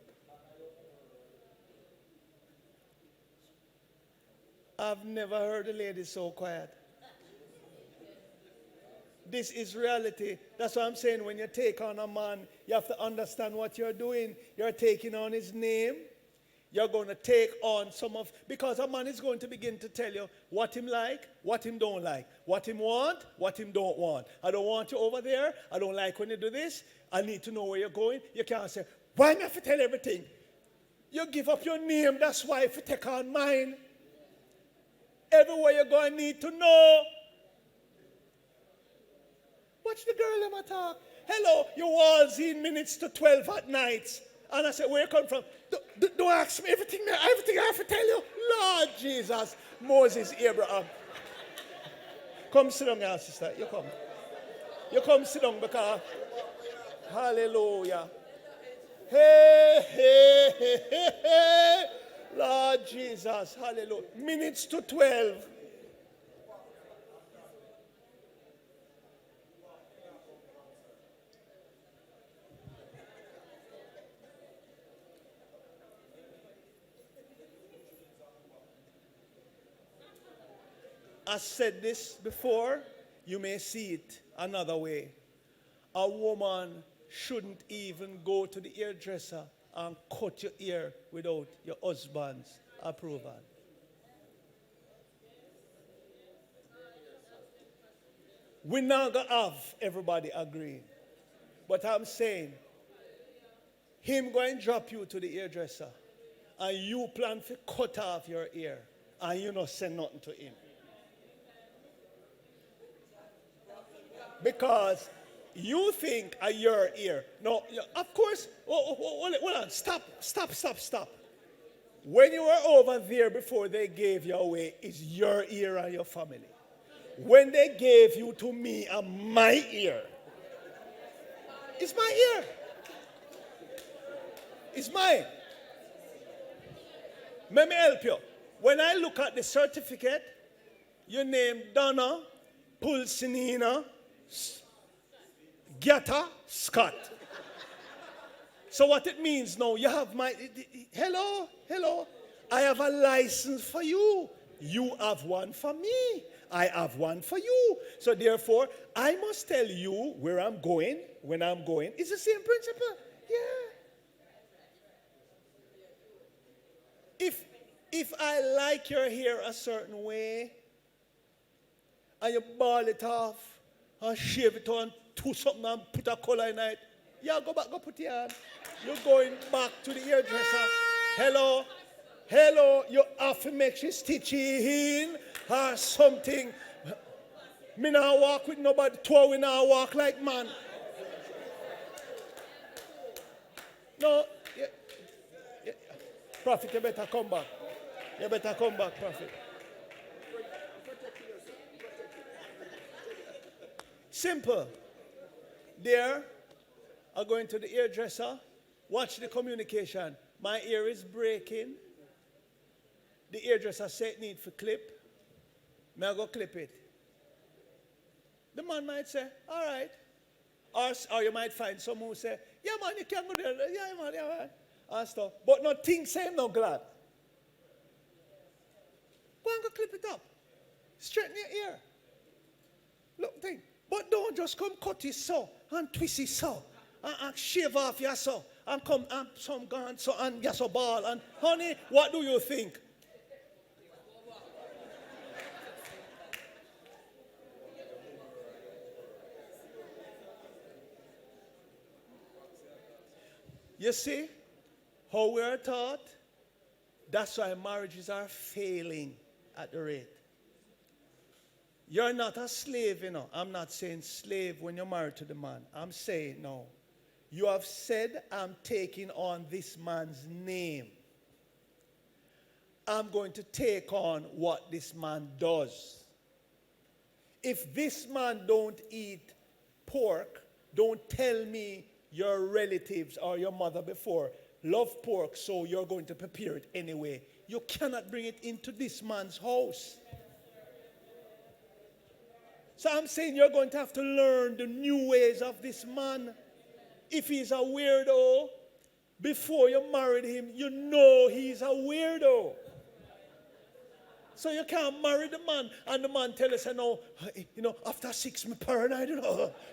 I've never heard a lady so quiet. This is reality. That's what I'm saying. When you take on a man, you have to understand what you're doing. You're taking on his name. You're going to take on because a man is going to begin to tell you what him like, what him don't like, what him want, what him don't want. I don't want you over there. I don't like when you do this. I need to know where you're going. You can't say, why me have to tell everything? You give up your name. That's why if you take on mine. Everywhere you go, I need to know. Watch the girl in my talk. Hello, you was in minutes to 12 at night. And I said, where you come from? Don't ask me everything I have to tell you. Lord Jesus, Moses, Abraham. Come sit down now, sister. You come. You come sit down because, hallelujah. Hey, hey, hey, hey, hey. Lord Jesus, hallelujah. Minutes to 12. I said this before, you may see it another way. A woman shouldn't even go to the hairdresser and cut your hair without your husband's approval. We're not going to have everybody agreeing. But I'm saying, him going to drop you to the hairdresser and you plan to cut off your hair and you not say nothing to him. Because you think your ear. No, of course, hold on, stop. When you were over there before they gave you away, it's your ear and your family. When they gave you to me and my ear, it's my ear. It's mine. Let me help you. When I look at the certificate, your name Donna Pulcinina Gata Scott. So what it means now, you have hello. I have a license for you. You have one for me. I have one for you. So therefore, I must tell you where I'm going, when I'm going. It's the same principle. Yeah. If I like your hair a certain way, and you ball it off, and shave it on, do something and put a color in it. Yeah, go back, go put it on. You're going back to the hairdresser. Hello, you have to make she stitch in or something. Me not walk with nobody, two we not walk like man. No, yeah. Prophet, you better come back. You better come back, Prophet. Simple. There, I go into the hairdresser, watch the communication. My ear is breaking. The hairdresser said it need for clip. May I go clip it? The man might say, all right. Or you might find someone who say, yeah man, you can go there. Yeah man. And stuff. But no thing say I'm not glad. Go and go clip it up. Straighten your ear. Look, thing. But don't just come cut it so and twist it so and shave off your so and come and some gun so and get so ball and honey, what do you think? You see how we are taught? That's why marriages are failing at the rate. You're not a slave, you know. I'm not saying slave when you're married to the man. I'm saying, no. You have said, I'm taking on this man's name. I'm going to take on what this man does. If this man don't eat pork, don't tell me your relatives or your mother before love pork, so you're going to prepare it anyway. You cannot bring it into this man's house. So I'm saying you're going to have to learn the new ways of this man. If he's a weirdo, before you married him, you know he's a weirdo. So you can't marry the man, and the man tell us, after 6 me paranoid,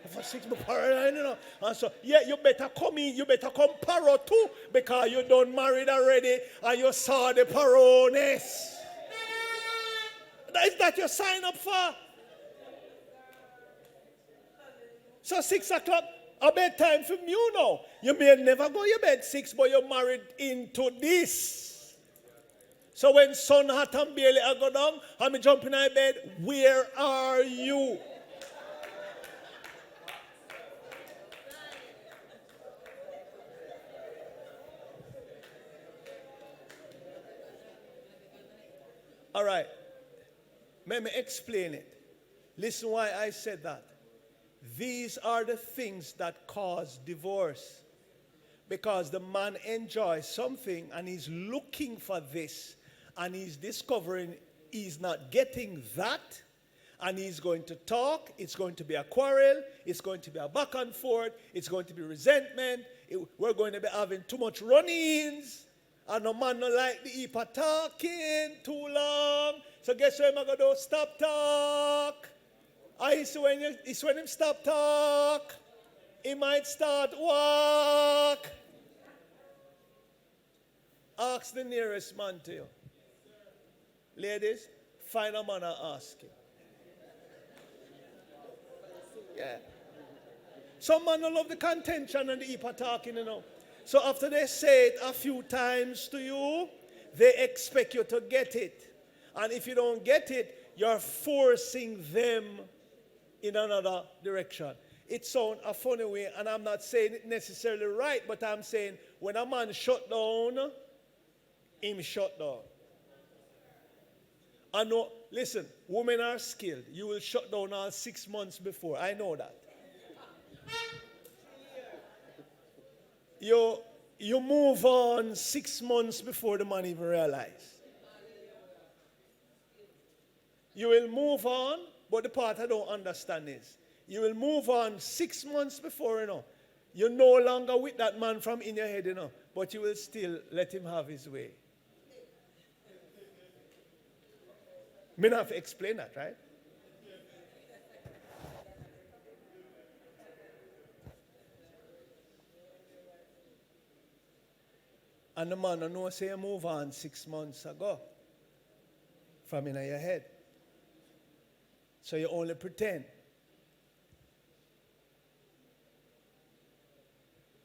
after 6 me paranoid, and so, yeah, you better come in, you better come paro too, because you done married already, and you saw the paroness. Is that your sign up for? So 6 o'clock, a bedtime for you now. You may never go to bed 6, but you're married into this. So when sun hot and barely I go down, and me jump in my bed, where are you? All right. Let me explain it. Listen why I said that. These are the things that cause divorce. Because the man enjoys something and he's looking for this, and he's discovering he's not getting that, and he's going to talk. It's going to be a quarrel. It's going to be a back and forth. It's going to be resentment. We're going to be having too much run-ins, and the man don't like the heap of talking too long. So guess what I'm going to do? Stop talk. It's when him stop talk, he might start walk. Ask the nearest man to you. Ladies, find a man and ask him. Yeah. Some man don't love the contention and the heap of talking, So after they say it a few times to you, they expect you to get it. And if you don't get it, you're forcing them in another direction. It sounds a funny way, and I'm not saying it necessarily right, but I'm saying when a man shut down, him shut down. I know, listen, women are skilled. You will shut down all 6 months before. I know that. You move on 6 months before the man even realize. You will move on, but the part I don't understand is, you will move on 6 months before, You're no longer with that man from in your head, but you will still let him have his way. Me not have to explain that, right? And the man don't know say you move on 6 months ago from in your head. So you only pretend.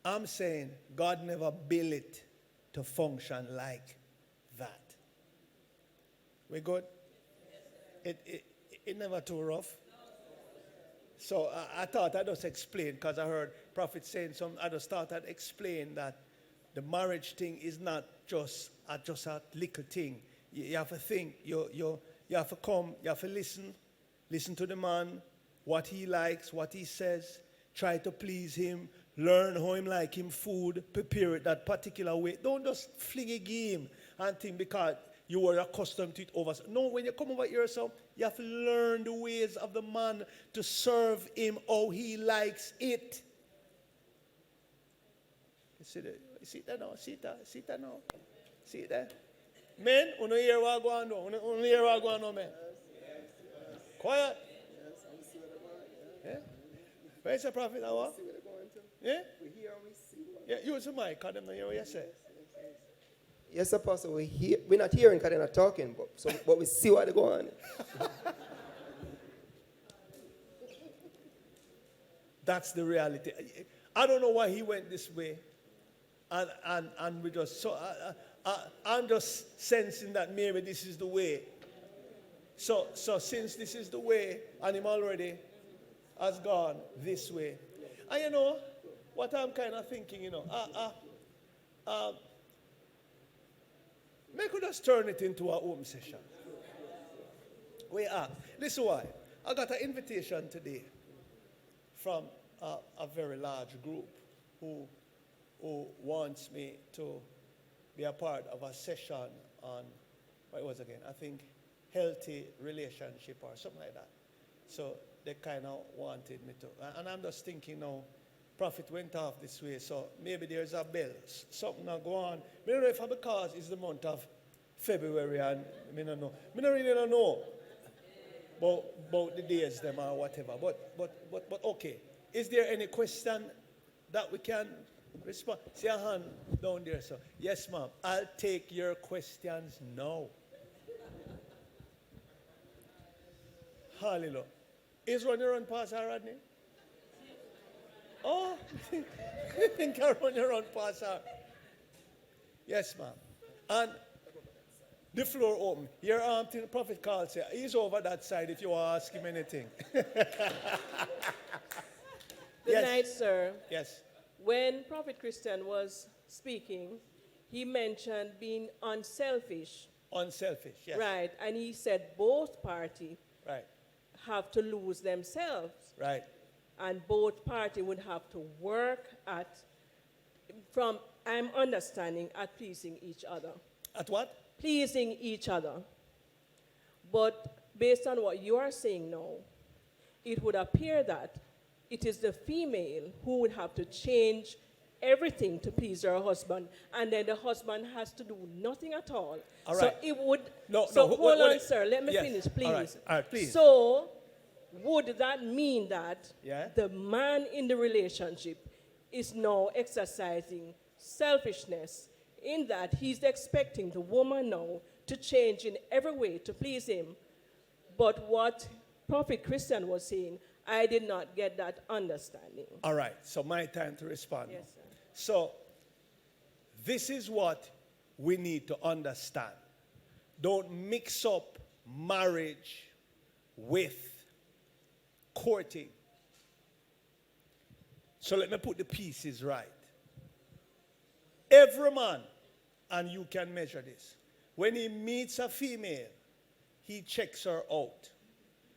I'm saying God never built it to function like that. We good? It never too rough. So I thought I'd just explain, because I heard prophets saying something. I just thought I'd explain that the marriage thing is not just a little thing. You have to think. You have to come. You have to listen. Listen to the man, what he likes, what he says. Try to please him. Learn how him like him food. Prepare it that particular way. Don't just fling a game and think because you were accustomed to it over. No, when you come over here, so you have to learn the ways of the man to serve him how he likes it. You see that now? See that now? See that? Men, you don't hear what going on. You don't hear what going on, man. Quiet. Yeah? Where's the prophet now? Yeah? We hear and we see. Yeah, use the mic, because them don't hear what you say. Yes, Apostle, we're not hearing because they're not talking, but we see what they're going on. That's the reality. I don't know why he went this way. And we just, so I'm just sensing that maybe this is the way. So since this is the way, and him already has gone this way. And what I'm kind of thinking, we could just turn it into our own session. We are. Listen why. I got an invitation today from a very large group who wants me to be a part of a session on, what it was again? I think healthy relationship or something like that. So they kind of wanted me to. And I'm just thinking now, prophet went off this way, so maybe there's a bell. Something not go on. I don't know if because it's the month of February and me no know. Me no really don't know about the days them or whatever. But okay. Is there any question that we can respond? See a hand down there, sir. Yes, ma'am. I'll take your questions now. Hallelujah. Is Ronnie run past her, Rodney? Oh, I think I run past her. Yes, ma'am. And the floor open. Your till the prophet calls here. He's over that side if you want to ask him anything. Good night, sir. Yes. When Prophet Christian was speaking, he mentioned being unselfish. Unselfish, yes. Right, and he said both parties Right, have to lose themselves. right. And both parties would have to work at, from I'm understanding, at pleasing each other. At what? Pleasing each other. But based on what you are saying now, it would appear that it is the female who would have to change everything to please her husband, and then the husband has to do nothing at all. All So right. it would. No, so no, hold on, what- sir. Let me yes. finish, please. All right. All right, please. So would that mean that Yeah. the man in the relationship is now exercising selfishness in that he's expecting the woman now to change in every way to please him? But what Prophet Christian was saying, I did not get that understanding. All right, so my time to respond. Yes, sir. So, this is what we need to understand. Don't mix up marriage with courting. So let me put the pieces right. Every man, and you can measure this, when he meets a female, he checks her out.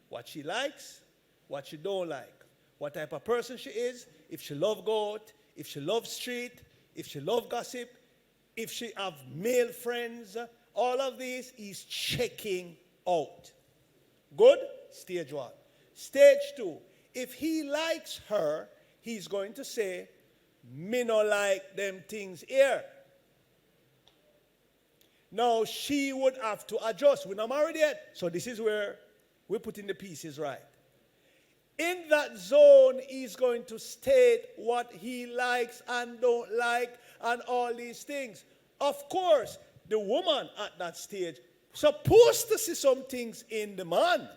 What she likes, what she don't like, what type of person she is, if she love go out, if she love street, if she love gossip, if she have male friends, all of these he's checking out. Good? Stage one. Stage two, if he likes her, he's going to say, me no like them things here. Now she would have to adjust. We're not married yet, so this is where we're putting the pieces right. In that zone, he's going to state what he likes and don't like and all these things. Of course, the woman at that stage supposed to see some things in the man,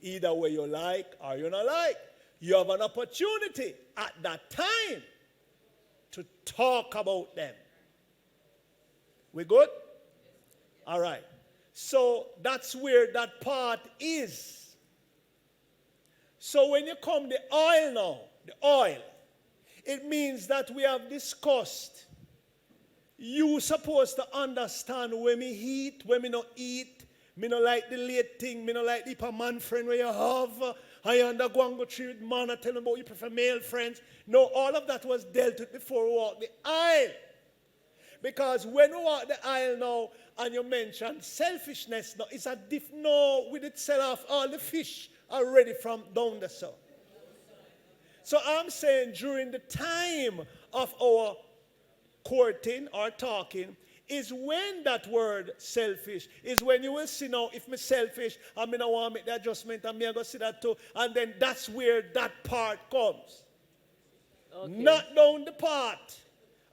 either way you like or you not like. You have an opportunity at that time to talk about them. We good? All right. So that's where that part is. So when you come the oil now, the oil, it means that we have discussed. You supposed to understand when me eat, when me not eat. Me not like the late thing. Me not like the man friend where you have. I undergo and go through with man. I tell them about you prefer male friends. No, all of that was dealt with before we walk the aisle. Because when we walk the aisle now, and you mention selfishness, now it's a no with it sell off all the fish already from down the south. So I'm saying during the time of our courting or talking is when that word selfish is when you will see now if me selfish and me not want to make the adjustment and me I go see that too, and then that's where that part comes. Okay. Not down the part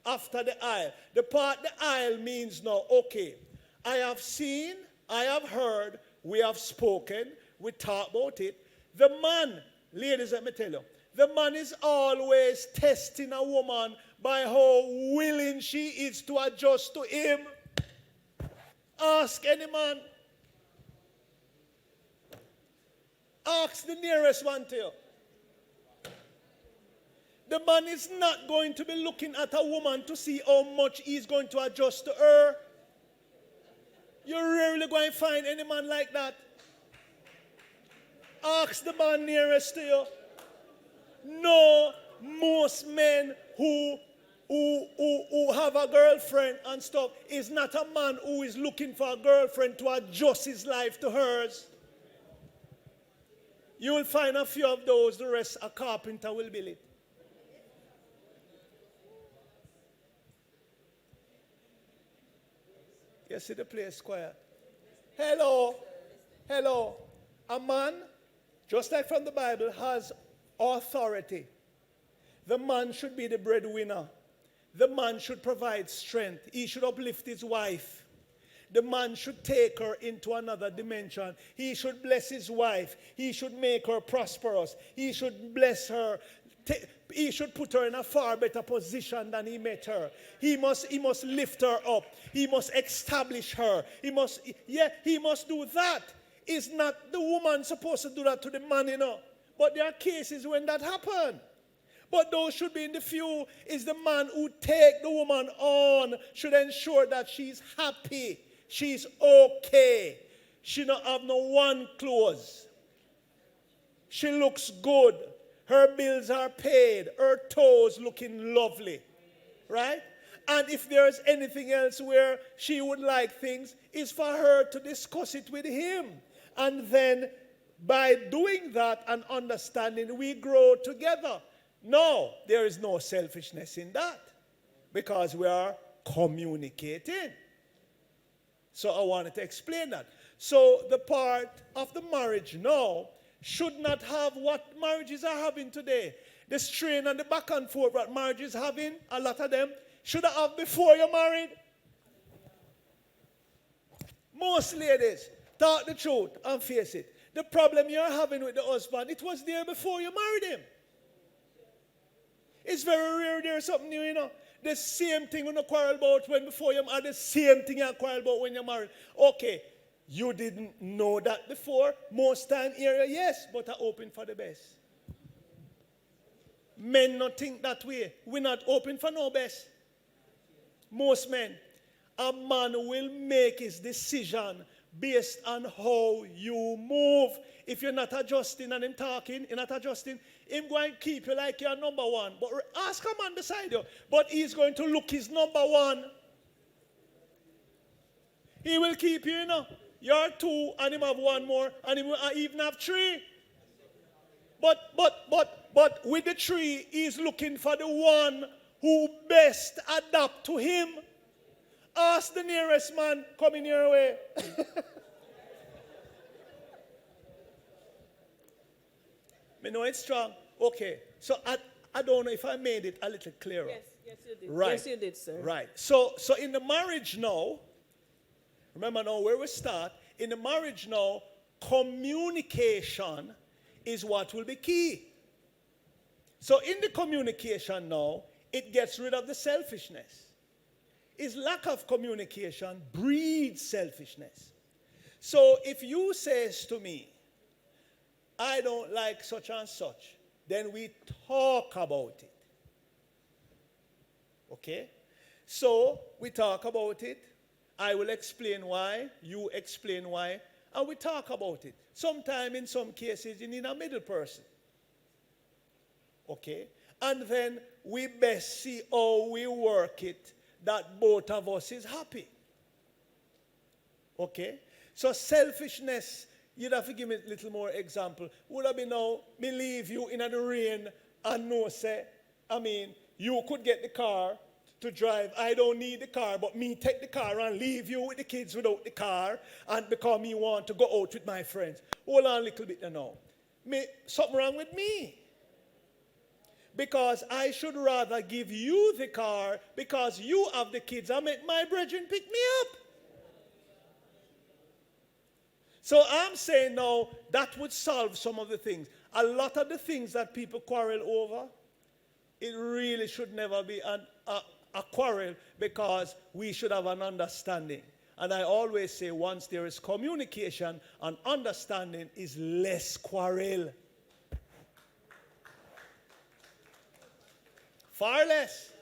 after the aisle. The part the aisle means now, okay, I have seen, I have heard, we have spoken, we talk about it. The man, ladies, let me tell you, the man is always testing a woman by how willing she is to adjust to him. Ask any man. Ask the nearest one to you. The man is not going to be looking at a woman to see how much he's going to adjust to her. You're rarely going to find any man like that. Ask the man nearest to you. No, most men who have a girlfriend and stuff is not a man who is looking for a girlfriend to adjust his life to hers. You will find a few of those, the rest a carpenter will build it. You see the place quiet. Hello. Hello. A man, just like from the Bible, has authority. The man should be the breadwinner. The man should provide strength. He should uplift his wife. The man should take her into another dimension. He should bless his wife. He should make her prosperous. He should bless her. He should put her in a far better position than he met her. He must lift her up. He must establish her. He must do that. Is not the woman supposed to do that to the man, But there are cases when that happens. But those should be in the few. Is the man who take the woman on should ensure that she's happy. She's okay. She don't have no one clothes. She looks good. Her bills are paid. Her toes looking lovely. Right? And if there's anything else where she would like things, is for her to discuss it with him. And then by doing that and understanding, we grow together. No, there is no selfishness in that. Because we are communicating. So I wanted to explain that. So the part of the marriage now should not have what marriages are having today. The strain and the back and forth that marriages having, a lot of them, should have before you're married. Most ladies, talk the truth and face it. The problem you're having with the husband, it was there before you married him. It's very rare there's something new, The same thing you quarrel about when before you married, the same thing you quarrel about when you're married. Okay, you didn't know that before. Most time here, yes, but I open for the best. Men not think that way. We're not open for no best. Most men. A man will make his decision based on how you move. If you're not adjusting and him talking, you're not adjusting, him going to keep you like you're number one. But ask a man beside you. But he's going to look his number one. He will keep you, You're two and him have one more and he will even have three. But with the three, he's looking for the one who best adapt to him. Ask the nearest man coming your way. Me know it's strong. Okay. So I don't know if I made it a little clearer. Yes, you did. Right. Yes, you did, sir. Right. So in the marriage now, remember now where we start, in the marriage now, communication is what will be key. So in the communication now, it gets rid of the selfishness. Is lack of communication breeds selfishness. So if you says to me, I don't like such and such, then we talk about it. Okay? So we talk about it. I will explain why, you explain why, and we talk about it. Sometimes in some cases you need a middle person. Okay? And then we best see how we work it that both of us is happy. Okay? So selfishness, you'd have to give me a little more example. Would have been now, me leave you in the rain and no say, you could get the car to drive. I don't need the car, but me take the car and leave you with the kids without the car and because me want to go out with my friends. Hold on a little bit now. Something wrong with me. Because I should rather give you the car because you have the kids and make my brethren pick me up. So I'm saying now that would solve some of the things. A lot of the things that people quarrel over, it really should never be a quarrel because we should have an understanding. And I always say once there is communication and understanding is less quarrel. Far less.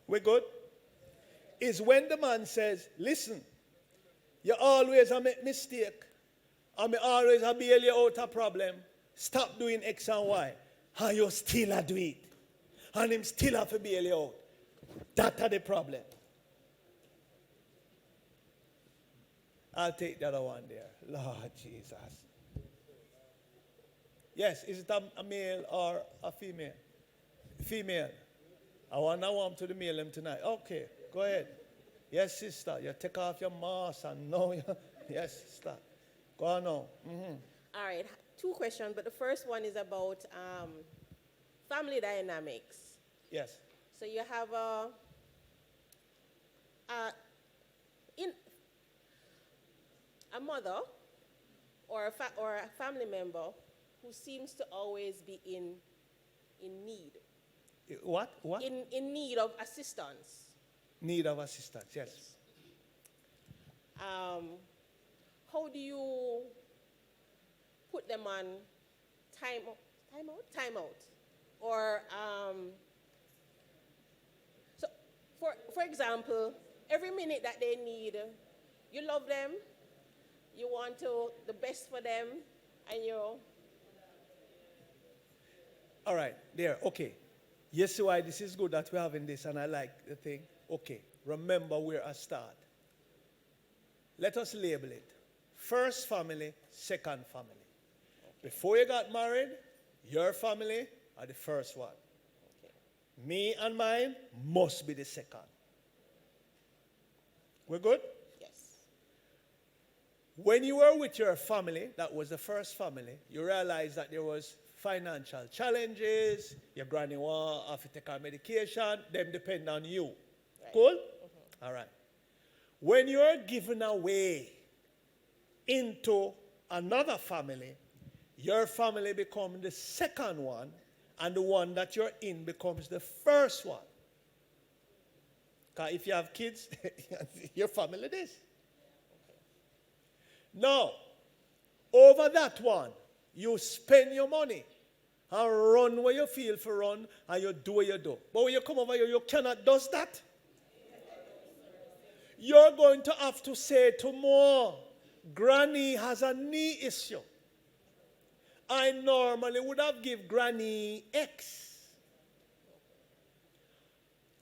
We're good? Is when the man says, listen, you always make mistake, and me always bail you out a problem. Stop doing X and Y. And you still a do it. And him still have to bail you out. That's the problem. I'll take the other one there. Lord Jesus. Yes, is it a male or a female? Female. I want to the mail them tonight. Okay, go ahead. Yes, sister. You take off your mask and no. Yes, sister. Go on now. Mm-hmm. All right, two questions, but the first one is about family dynamics. Yes. So you have a mother or a family member who seems to always be in need. What? What? In need of assistance. Need of assistance, yes. How do you put them on time out? Or, so for example, every minute that they need, you love them, you want the best for them, and All right, there, okay. You see why this is good that we're having this, and I like the thing? Okay, remember where I start. Let us label it. First family, second family. Before you got married, your family are the first one. Okay. Me and mine must be the second. We're good? Yes. When you were with your family, that was the first family, you realized that there was financial challenges, your granny have to take her medication, them depend on you. Right. Cool? Mm-hmm. All right. When you're given away into another family, your family becomes the second one, and the one that you're in becomes the first one. Because if you have kids, your family is. Now, over that one, you spend your money and run where you feel for run, and you do what you do. But when you come over here, you cannot do that. You're going to have to say tomorrow, Granny has a knee issue. I normally would have given Granny X.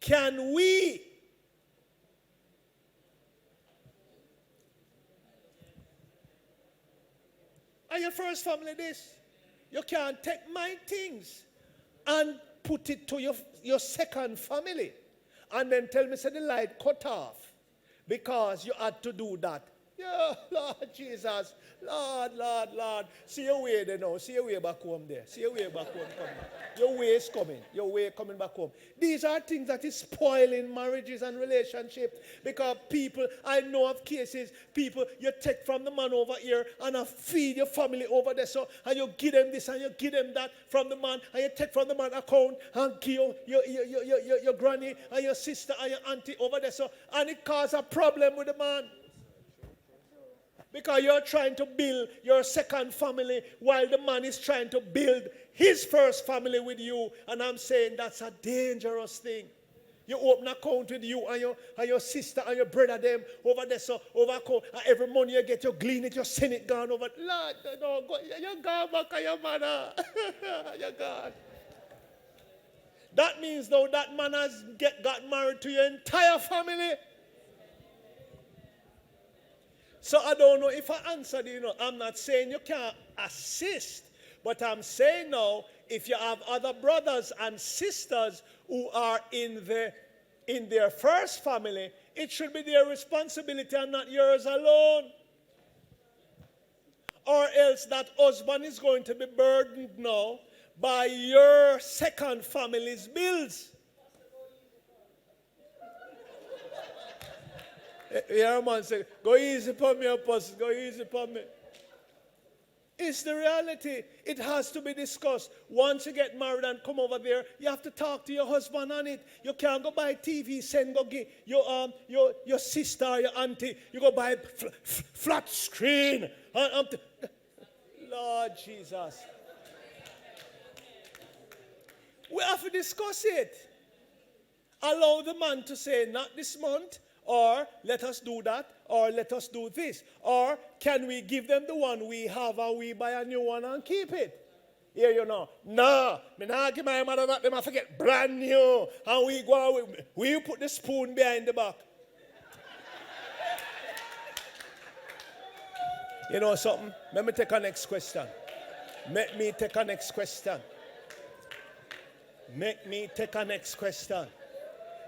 Can we? Are your first family this? You can't take my things and put it to your second family and then tell me, say the light cut off because you had to do that. Yeah, Lord Jesus. Lord. See your way there now. See your way back home there. See your way back home coming. Your way is coming. Your way coming back home. These are things that is spoiling marriages and relationships because people, I know of cases, people, you take from the man over here and feed your family over there, so, and you give them this and you give them that from the man, and you take from the man account and give your granny and your sister and your auntie over there, so, and it causes a problem with the man. Because you're trying to build your second family while the man is trying to build his first family with you. And I'm saying that's a dangerous thing. You open an account with you and your sister and your brother them over there. So over account, and every money you get, you glean it, you send it gone over. Lord, no, go, you gone back to your mother. You're gone. That means though that man has got married to your entire family. So I don't know if I answered you. I'm not saying you can't assist, but I'm saying now, if you have other brothers and sisters who are in their first family, it should be their responsibility and not yours alone. Or else that husband is going to be burdened now by your second family's bills. Your man said, go easy upon me, apostle, go easy upon me. It's the reality. It has to be discussed. Once you get married and come over there, you have to talk to your husband on it. You can't go buy TV, go get your sister or your auntie. You go buy flat screen. Lord Jesus. We have to discuss it. Allow the man to say, not this month, or let us do that, or let us do this. Or can we give them the one we have and we buy a new one and keep it? Here you know. No, me not give my mother that, them I forget brand new. And we go on, we put the spoon behind the back. You know something? Let me take a next question. Make me take a next question.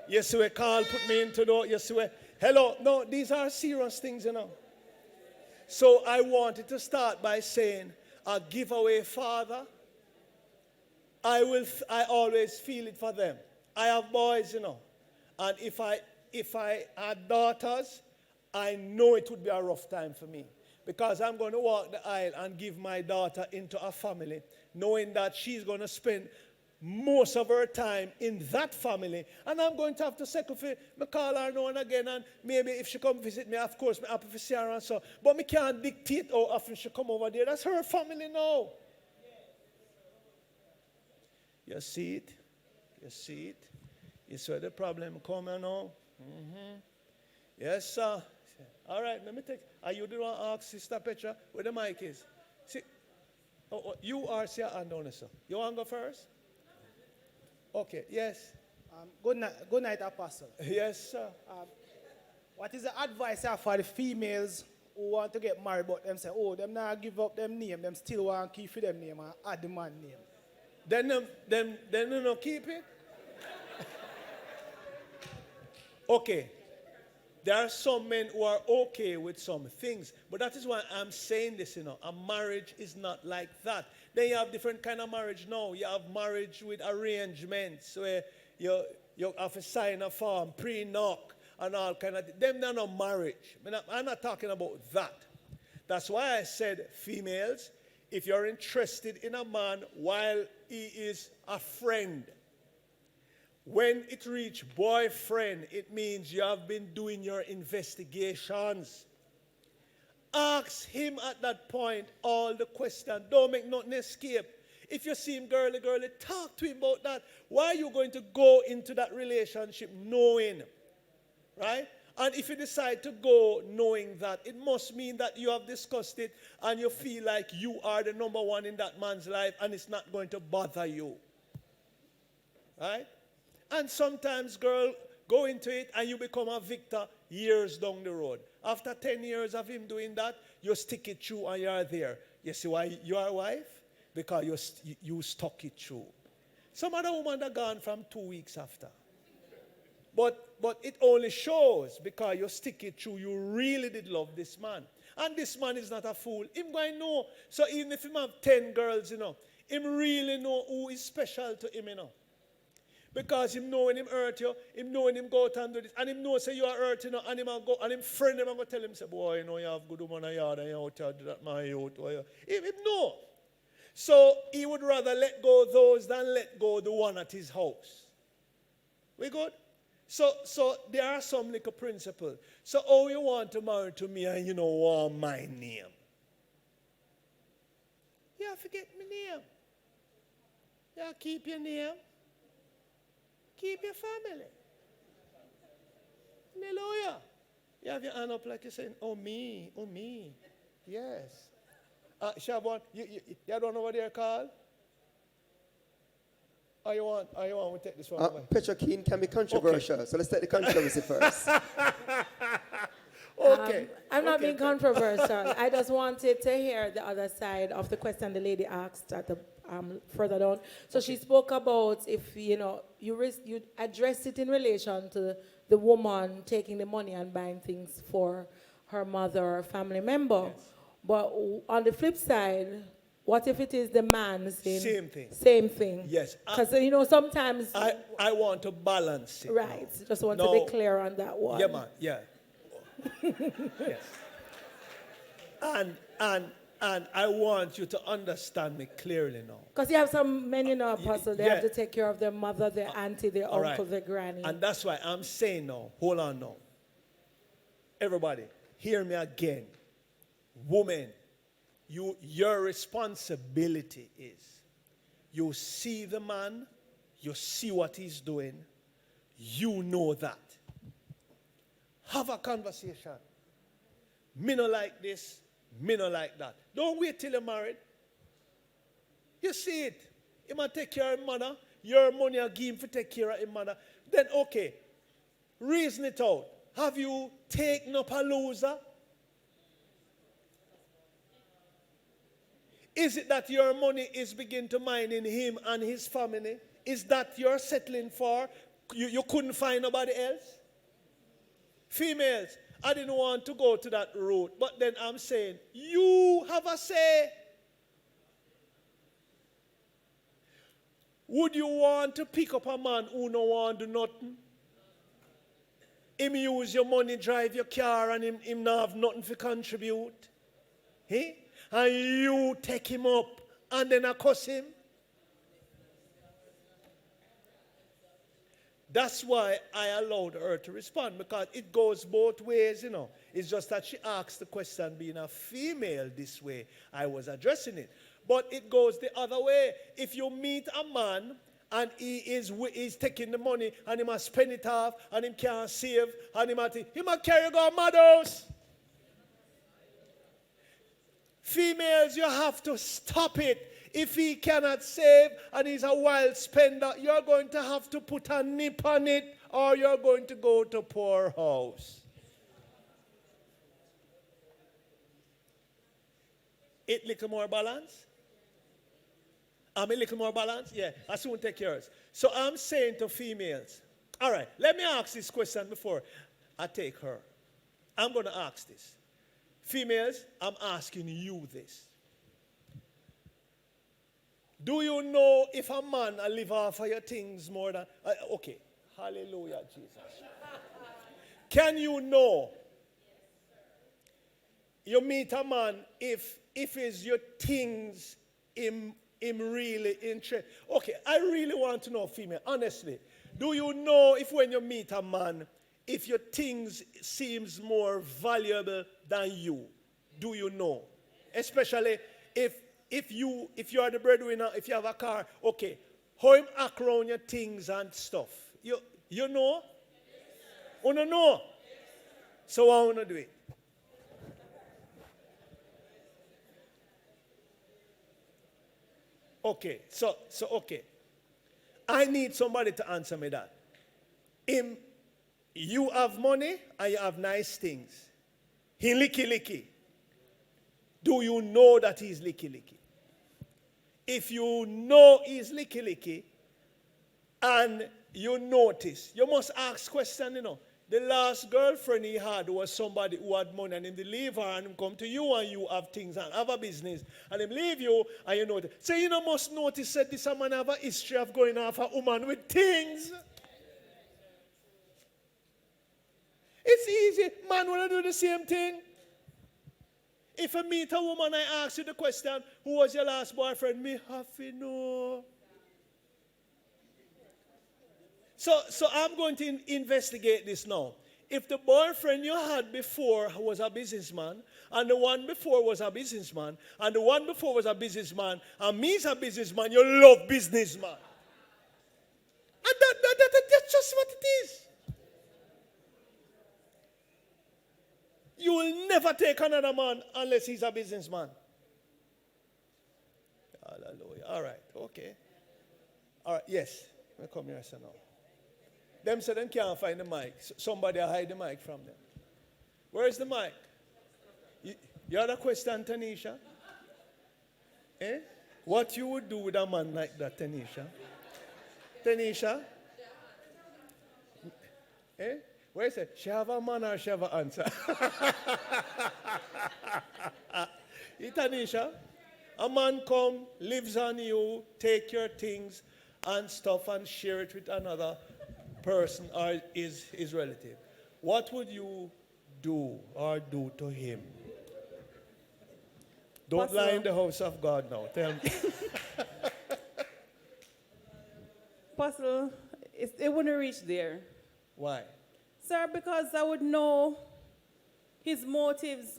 You see where Carl put me into the, you see where, hello, no, these are serious things, you know. So I wanted to start by saying, a giveaway father, I always feel it for them. I have boys, you know, and if I had daughters, I know it would be a rough time for me. Because I'm going to walk the aisle and give my daughter into a family, knowing that she's going to spend most of her time in that family. And I'm going to have to sacrifice. I call her now and again, and maybe if she come visit me, of course, I'm happy to see her and so. But I can't dictate how often she come over there. That's her family now. You see it? You see it? You see where the problem coming now? Mm-hmm. Yes, sir. All right, let me take. Are you the one ask Sister Petra where the mic is? See, you are see your hand on, sir. You want to go first? Okay, yes. Good night, Apostle. Yes, sir. What is the advice for the females who want to get married, but them say, oh, them not give up them name, them still want to keep for them name and add the man name? Then you know, keep it. Okay. There are some men who are okay with some things, but that is why I'm saying this, you know. A marriage is not like that. Then you have different kind of marriage now. You have marriage with arrangements where you have to sign a form, pre-knock, and all kind of things. Them are not marriage. I'm not talking about that. That's why I said, females, if you're interested in a man while he is a friend, when it reaches boyfriend, it means you have been doing your investigations. Ask him at that point all the questions. Don't make nothing escape. If you see him girly, talk to him about that. Why are you going to go into that relationship knowing? Right? And if you decide to go knowing that, it must mean that you have discussed it and you feel like you are the number one in that man's life and it's not going to bother you. Right? And sometimes, girl, go into it and you become a victor years down the road. After 10 years of him doing that, you stick it through and you're there. You see why you are a wife? Because you stuck it through. Some other women are gone from 2 weeks after. But it only shows because you stick it through, you really did love this man. And this man is not a fool. Him going to know. So even if him have 10 girls, you know, him really know who is special to him, you know. Because him know when him hurt you, him know when him go out and do this, and him know say you are hurt, you know, and him go and him friend him and go tell him, say, boy, you know, you have good woman in your yard and you out here do that man you out. Him know. So he would rather let go those than let go the one at his house. We good? So there are some little principles. So oh, you want to marry to me and you know want my name. You forget my name. You keep your name. Keep your family. Hallelujah. You have your hand up like you're saying, oh me. Yes. Shabon, you don't know what they're called? Or you want to take this one away? Petra Keen can be controversial, okay. So let's take the controversy first. Okay. I'm not being controversial. I just wanted to hear the other side of the question the lady asked at the further down. So she spoke about if, you know, you address it in relation to the woman taking the money and buying things for her mother or family member. Yes. But on the flip side, what if it is the man saying Same thing. Same thing. Yes. Because, you know, sometimes... I want to balance it. Right. Now. Just want to be clear on that one. Yeah, man. Yeah. Yes. And I want you to understand me clearly now. Because you have some men, you know, Apostle, they have to take care of their mother, their auntie, their uncle, right. their granny. And that's why I'm saying now, hold on now. Everybody, hear me again. Woman, your responsibility is you see the man, you see what he's doing, you know that. Have a conversation. Me no like this, me no like that. Don't wait till you're married. You see it. He might take care of his mother. Your money are give him to take care of his mother. Then okay, reason it out. Have you taken up a loser? Is it that your money is begin to mine in him and his family? Is that you're settling for? You couldn't find nobody else? Females, I didn't want to go to that route, but then I'm saying, you have a say. Would you want to pick up a man who no want to do nothing? Him use your money, drive your car, and him not have nothing to contribute? Hey? And you take him up and then cuss him? That's why I allowed her to respond, because it goes both ways, you know. It's just that she asked the question being a female this way. I was addressing it. But it goes the other way. If you meet a man and he's taking the money and he must spend it off and he can't save and he must carry you go mad house. Females, you have to stop it. If he cannot save and he's a wild spender, you're going to have to put a nip on it, or you're going to go to poorhouse. It little more balance? I'm a little more balance? Yeah, I soon take yours. So I'm saying to females, all right, let me ask this question before I take her. I'm going to ask this. Females, I'm asking you this. Do you know if a man live off of your things more than... okay, hallelujah, Jesus. Can you know? You meet a man if it's your things him really interested. Okay, I really want to know, female, honestly. Do you know if when you meet a man, if your things seems more valuable than you? Do you know? Especially if you are the breadwinner, if you have a car, okay, how him act around your things and stuff. You know? You don't know? So I want to do it. Okay, so okay. I need somebody to answer me that. You have money and you have nice things. He licky. Do you know that he's licky? If you know he's licky and you notice, you must ask question, you know. The last girlfriend he had was somebody who had money, and him leave her and him come to you and you have things and have a business, and him leave you and you know it. So you know must notice that this man have a history of going after a woman with things. It's easy. Man want to do the same thing. If I meet a woman, I ask you the question, who was your last boyfriend? Me have to know. So I'm going to investigate this now. If the boyfriend you had before was a businessman, and the one before was a businessman, and the one before was a businessman, and me's a businessman, you love businessman. And that's just what it is. You will never take another man unless he's a businessman. Hallelujah. All right, okay. All right, yes. Let me come here, sir, now. Them say them can't find the mic. Somebody hide the mic from them. Where is the mic? You had a question, Tanisha? Eh? What you would do with a man like that, Tanisha? Tanisha? Eh? Where is it? She have a man or she have an answer? Tanisha, a man come, lives on you, take your things and stuff and share it with another person or his relative. What would you do or do to him? Don't lie in the house of God now. Tell me. Apostle, it wouldn't reach there. Why? Sir, because I would know his motives.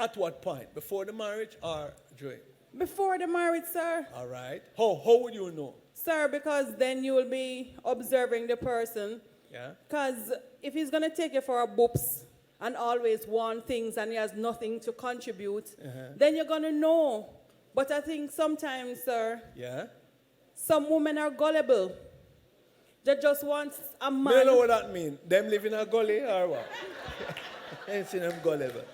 At what point? Before the marriage or during? Before the marriage, sir. All right. How would you know? Sir, because then you will be observing the person. Yeah. Because if he's going to take you for a boops and always want things and he has nothing to contribute, then you're going to know. But I think sometimes, sir, some women are gullible. They just want a man. You know what that means? Them live in a gully or what? I ain't seen them gullible.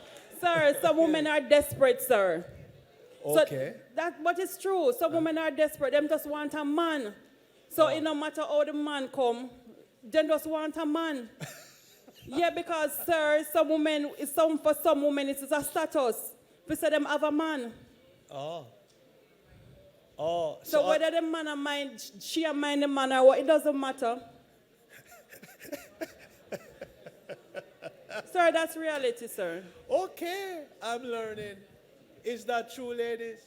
Sir, some women are desperate, sir. Okay. So but it's true. Some women are desperate. Them just want a man. So it no matter how the man come, then just want a man. Yeah, because, sir, for some women, it is a status. We say them have a man. Oh. Oh. So whether the man or mind, she or mind the man or what, it doesn't matter. Sir, that's reality, sir. Okay, I'm learning. Is that true, ladies?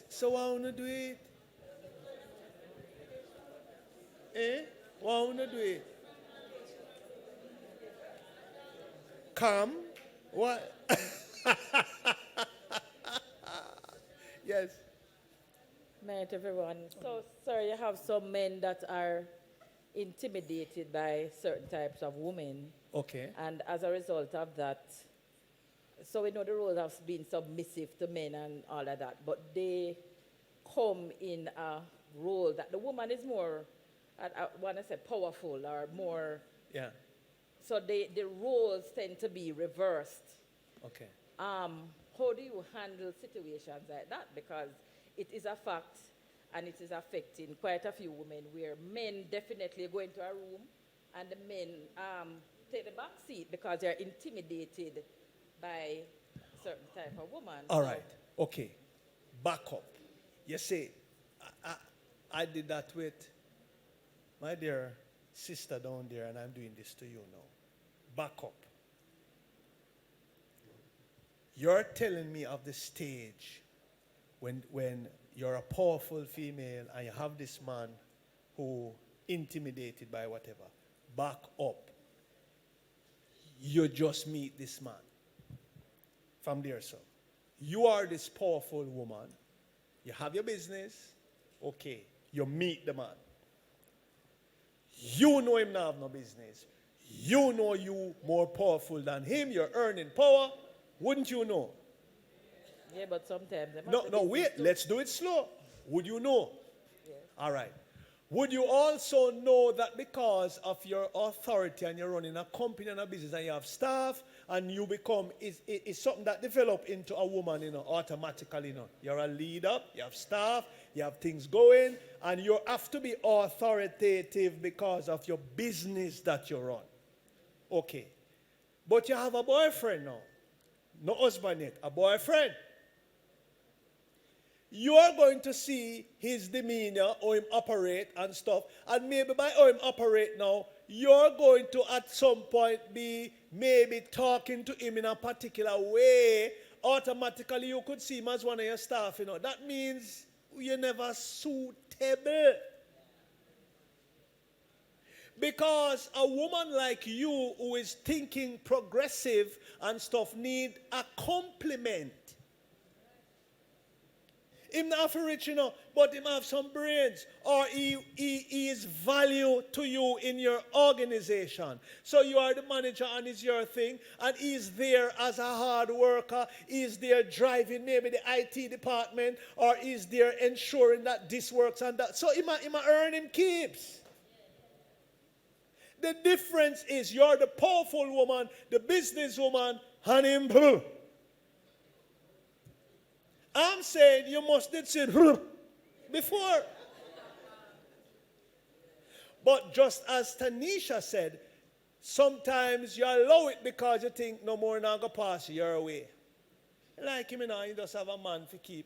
So I want to do it. What want to do it? Come. What? Yes. Night, everyone. So, sir, you have some men that are intimidated by certain types of women. Okay. And as a result of that, so we know the role of being submissive to men and all of that, but they come in a role that the woman is more, I want to say, powerful or more. Yeah. So the roles tend to be reversed. Okay. How do you handle situations like that? Because it is a fact, and it is affecting quite a few women where men definitely go into a room and the men take the back seat because they're intimidated by a certain type of woman. All right. Okay. Back up. You see, I did that with my dear sister down there, and I'm doing this to you now. Back up. You're telling me of the stage when you're a powerful female and you have this man who intimidated by whatever. Back up. You just meet this man. From there, sir. You are this powerful woman. You have your business. Okay. You meet the man. You know him now have no business. You know you more powerful than him. You're earning power. Wouldn't you know? Yeah, but sometimes... No, wait. Let's do it slow. Would you know? Yes. All right. Would you also know that because of your authority and you're running a company and a business and you have staff and you become, it's something that develop into a woman, automatically, You're a leader, you have staff, you have things going, and you have to be authoritative because of your business that you run. Okay. But you have a boyfriend now. No husband yet, a boyfriend. You are going to see his demeanor, how him operate and stuff. And maybe by how him operate now, you're going to at some point be maybe talking to him in a particular way. Automatically you could see him as one of your staff, That means you're never suitable. Because a woman like you who is thinking progressive and stuff need a compliment. Him not for rich, but him have some brains. Or he is value to you in your organization. So you are the manager and it's your thing. And he's there as a hard worker. He's there driving maybe the IT department. Or he's there ensuring that this works and that. So he might earn him keeps. The difference is you're the powerful woman, the business woman, and him. I'm saying you must did say before. But just as Tanisha said, sometimes you allow it because you think no more now go pass your way. Like him, you just have a man to keep.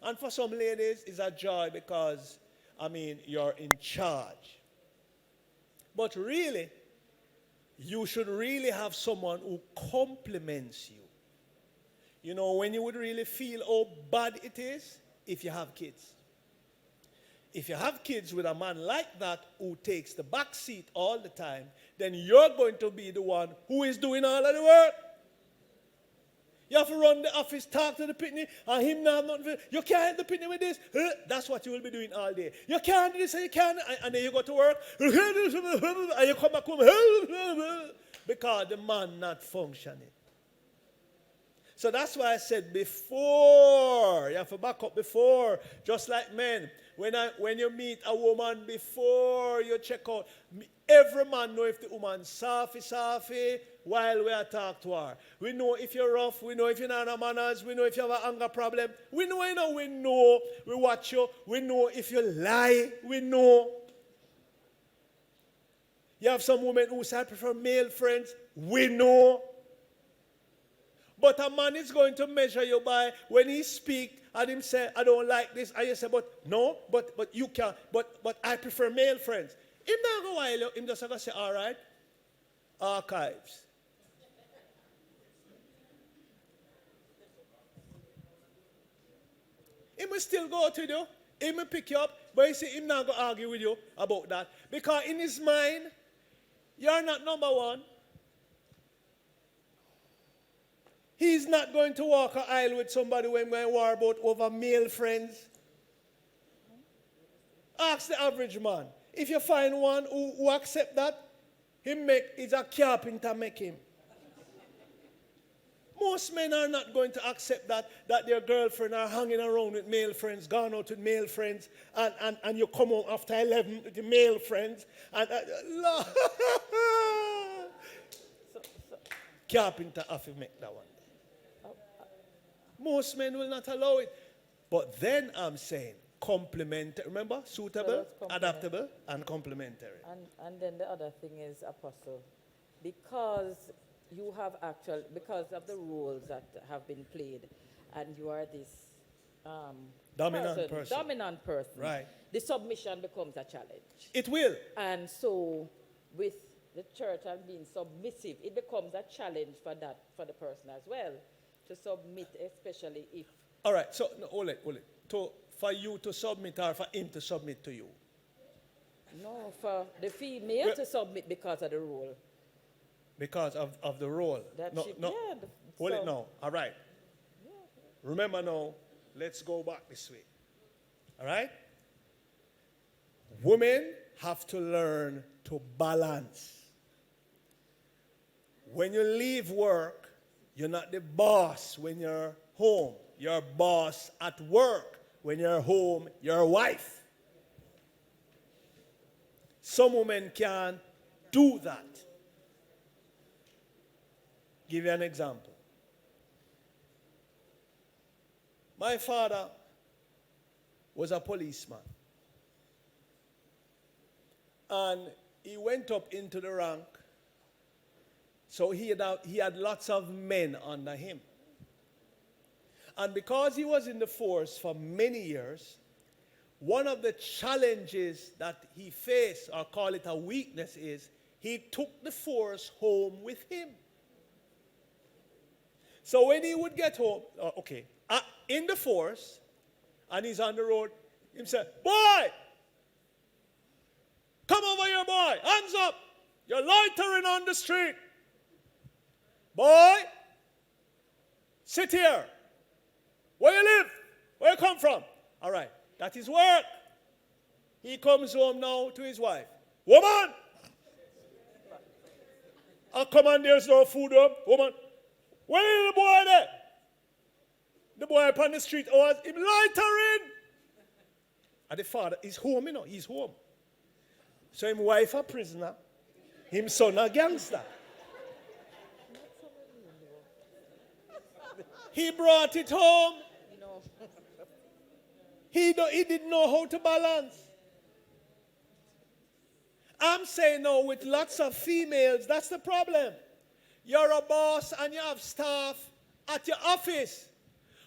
And for some ladies, it's a joy because, you're in charge. But really, you should really have someone who compliments you. When you would really feel how bad it is, if you have kids. If you have kids with a man like that who takes the back seat all the time, then you're going to be the one who is doing all of the work. You have to run the office, talk to the pitney, and him now have nothing. You can't help the pitney with this. That's what you will be doing all day. You can't do this and you can't. And then you go to work, and you come back home, because the man not functioning. So that's why I said before. You have to back up before. Just like men. When you meet a woman before you check out, every man know if the woman safi while we are talk to her. We know if you're rough. We know if you're not a manners. We know if you have an anger problem. We know. We watch you. We know if you lie. We know. You have some women who say, I prefer male friends. We know. But a man is going to measure you by when he speak and him say, I don't like this. And you say, but no, but you can. But I prefer male friends. Him not go while you, him just going to say, all right, archives. He will still go to you. He will pick you up. But you see, him not going to argue with you about that. Because in his mind, you're not number one. He's not going to walk an aisle with somebody when we war about over male friends. Ask the average man. If you find one who accept that, he's a carpenter make him. Most men are not going to accept that their girlfriend are hanging around with male friends, gone out with male friends, and you come home after 11 with the male friends. And carpenter have to make that one. Most men will not allow it. But then I'm saying complementary. Remember? Suitable, adaptable, and complementary. And then the other thing is, Apostle, because you have because of the roles that have been played, and you are this dominant person. Right. The submission becomes a challenge. It will. And so with the church and being submissive, it becomes a challenge for the person as well, to submit, especially if... All right, so, no, hold it. For you to submit or for him to submit to you? No, for the female to submit because of the role. Because of the role? Hold it now. All right. Yeah. Remember now, let's go back this way. All right? Women have to learn to balance. When you leave work, you're not the boss when you're home. You're boss at work. When you're home, you're a wife. Some women can't do that. Give you an example. My father was a policeman. And he went up into the rank. So he had lots of men under him. And because he was in the force for many years, one of the challenges that he faced, or call it a weakness, is he took the force home with him. So when he would get home, in the force, and he's on the road, he said, boy, come over here, boy, hands up. You're loitering on the street. Boy, sit here. Where you live? Where you come from? All right, that is work. He comes home now to his wife. Woman! I come and there's no food up. Woman, where is the boy there? The boy up on the street was him loitering. And the father is home, he's home. So him wife a prisoner, him son a gangster. He brought it home. He didn't know how to balance. I'm saying now with lots of females, that's the problem. You're a boss and you have staff at your office.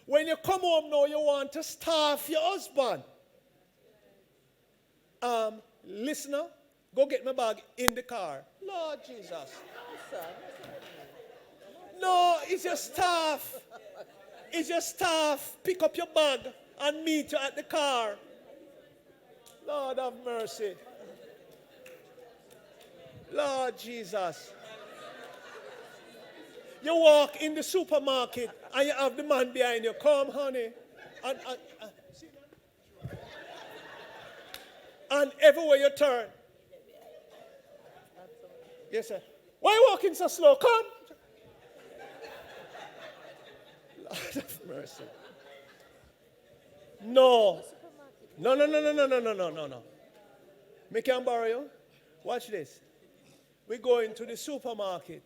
When you come home now, you want to staff your husband. Listener, go get my bag in the car. Lord Jesus. No, it's your staff. It's your staff. Pick up your bag and meet you at the car. Lord have mercy. Lord Jesus. You walk in the supermarket and you have the man behind you. Come, honey. And everywhere you turn. Yes, sir. Why are you walking so slow? Come. Lord have mercy. No. No. Me can borrow you. Watch this. We go into the supermarket.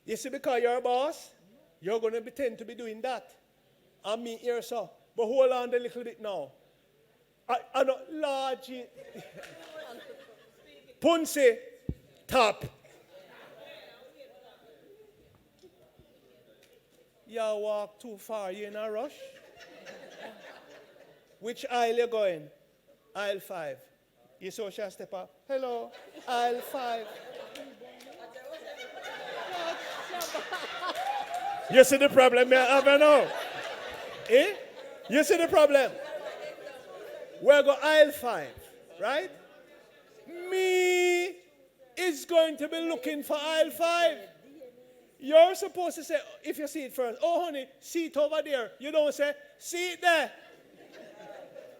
You see, because you're a boss, you're going to tend to be doing that. And me here, so. But hold on a little bit now. I don't, Lord, Punsi, top. You walk too far, you in a rush? Which aisle you going? Aisle 5. You saw she step up. Hello, aisle 5. You see the problem I have now? Eh? You see the problem? We're going aisle 5, right? Me is going to be looking for aisle 5. You're supposed to say, if you see it first, oh honey, see it over there. You don't say, see it there.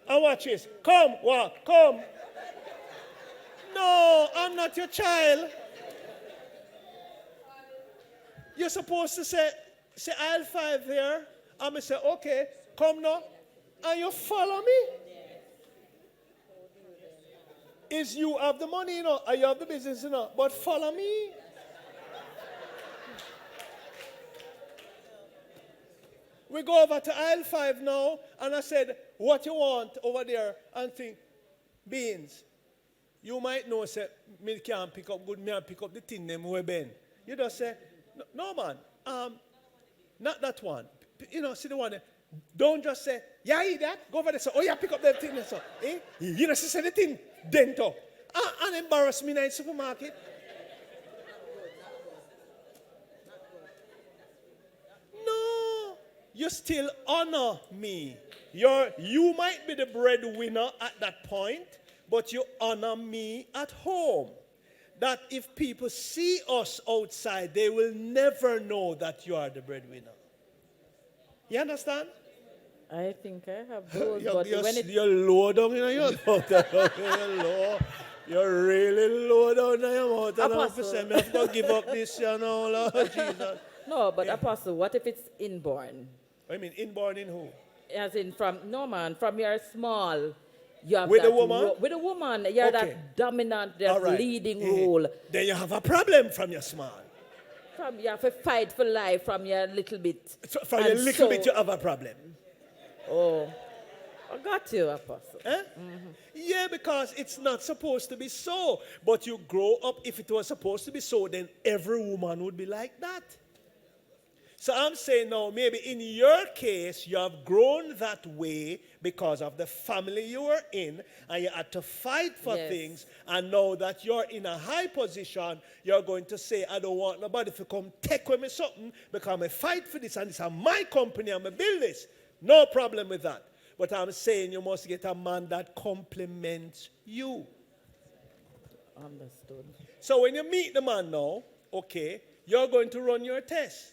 And watch this. Come, walk, come. No, I'm not your child. You're supposed to say aisle 5 there. I'm going to say, okay, come now. And you follow me. Is you have the money, you know, or you have the business, you know, but follow me. We go over to aisle 5 now, and I said, what you want over there? And think, beans. You might know, say, me can't pick up good, me and pick up the thing them we bend. You just say, no man, not that one. You know, see the one there. Don't just say, yeah, eat that. Go over there. So, oh, yeah, pick up that thing. So, eh? You know, say the thing, dent up. And embarrass me in the supermarket. No, you still honor me. You might be the breadwinner at that point, but you honor me at home. That if people see us outside, they will never know that you are the breadwinner. You understand? I think I have those, but when it... You're low down in your mouth. You're low. You're really low down in your mouth. And I'm saying, I have to give up this, you know, Lord Jesus. No, but Apostle, what if it's inborn? I mean, inborn in who? As in from your small, you have with that a woman? with a woman, you're Okay. that dominant, that Right. leading role. Then you have a problem from your small. You have to fight for life from your little bit. From your little bit, you have a problem. Oh, I got you, Apostle. Eh? Yeah, because it's not supposed to be so. But you grow up, if it was supposed to be so, then every woman would be like that. So I'm saying now, maybe in your case, you have grown that way because of the family you were in, and you had to fight for things, and now that you're in a high position, you're going to say, I don't want nobody to come take with me something, because I fight for this, and this is my company, I'm going to build this. No problem with that. But I'm saying you must get a man that complements you. Understood. So when you meet the man now, okay, you're going to run your test.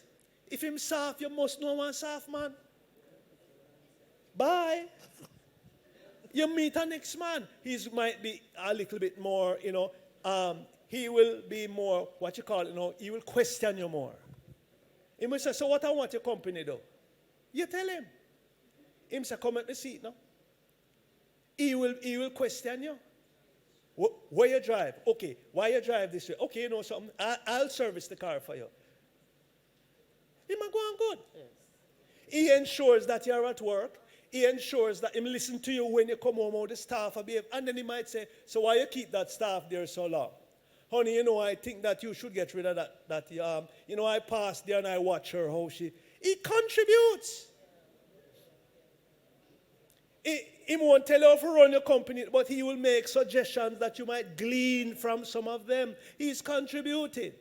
If him soft, you must know one soft man. Bye. You meet a next man. He might be a little bit more, you know, he will be more, what you call it, you know, he will question you more. He will say, so what I want your company do? You tell him. Him say, come at the seat now. He will question you. Where you drive? Okay, why you drive this way? Okay, you know something? I'll service the car for you. He might go on good. Yes. He ensures that you're at work. He ensures that he listen to you when you come home or the staff are behave. And then he might say, so why you keep that staff there so long? Honey, you know, I think that you should get rid of that. You know, I passed there and I watch her, how he contributes. He won't tell you how to run your company, but he will make suggestions that you might glean from some of them. He's contributing.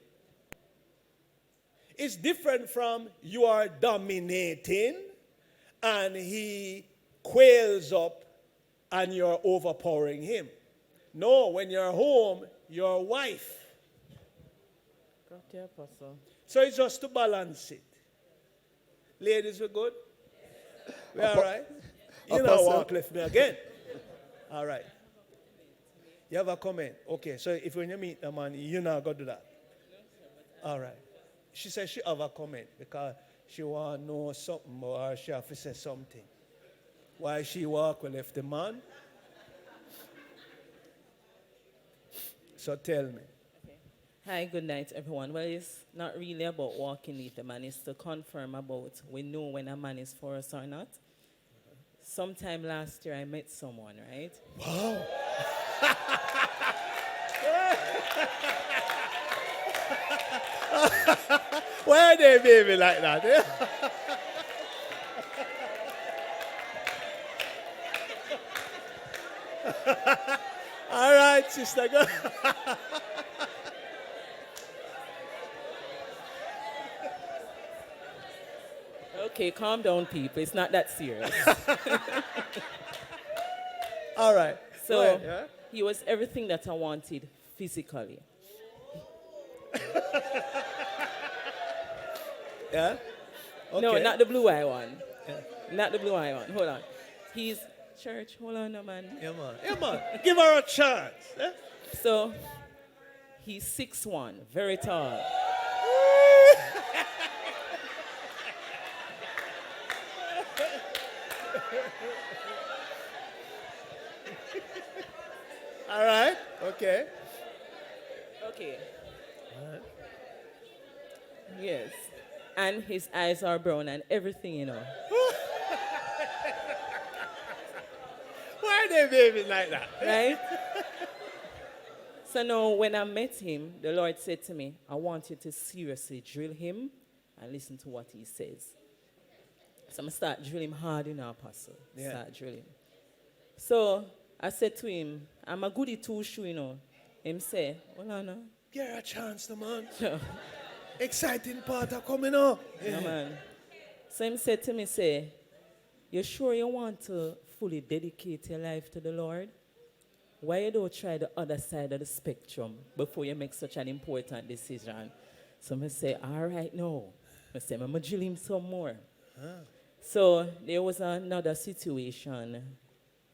It's different from you are dominating and he quails up and you're overpowering him. No, when you're home, your wife. Got you, Apostle. So it's just to balance it. Ladies, we're good? We're all right? You know, walk left me again. All right. You have a comment? Okay, so if when you meet a man, you're not going to do that. All right. She says she have a comment because she want to know something or she have to say something. Why she walk with left the man? So tell me. Okay. Hi, good night, everyone. Well, it's not really about walking with a man. It's to confirm about we know when a man is for us or not. Sometime last year, I met someone, right? Wow. Why are they behaving like that? Eh? All right, sister. Go. Okay, calm down, people. It's not that serious. All right. So Go ahead, yeah? he was everything that I wanted physically. Yeah? Okay. No, not the blue eye one. Not the blue eye one. Hold on. He's church. Hold on, no, man. Yeah, man. Yeah, man. Give her a chance. Eh? So he's 6'1", very tall. All right. Okay. Okay. Yes. And his eyes are brown and everything, you know. Why are they behaving like that? Right? So now when I met him, the Lord said to me, I want you to seriously drill him and listen to what he says. So I'm going to start drilling hard, you know, Apostle. Yeah. Start drilling. So I said to him, I'm a goody two-shoe, you know. Him say, hold on now. Give her a chance, no, man. No. Exciting part are coming up. No, man. So him said to me, say, you sure you want to fully dedicate your life to the Lord? Why you don't try the other side of the spectrum before you make such an important decision? So I say, all right, no. I say, I'm going to drill him some more. Huh. So there was another situation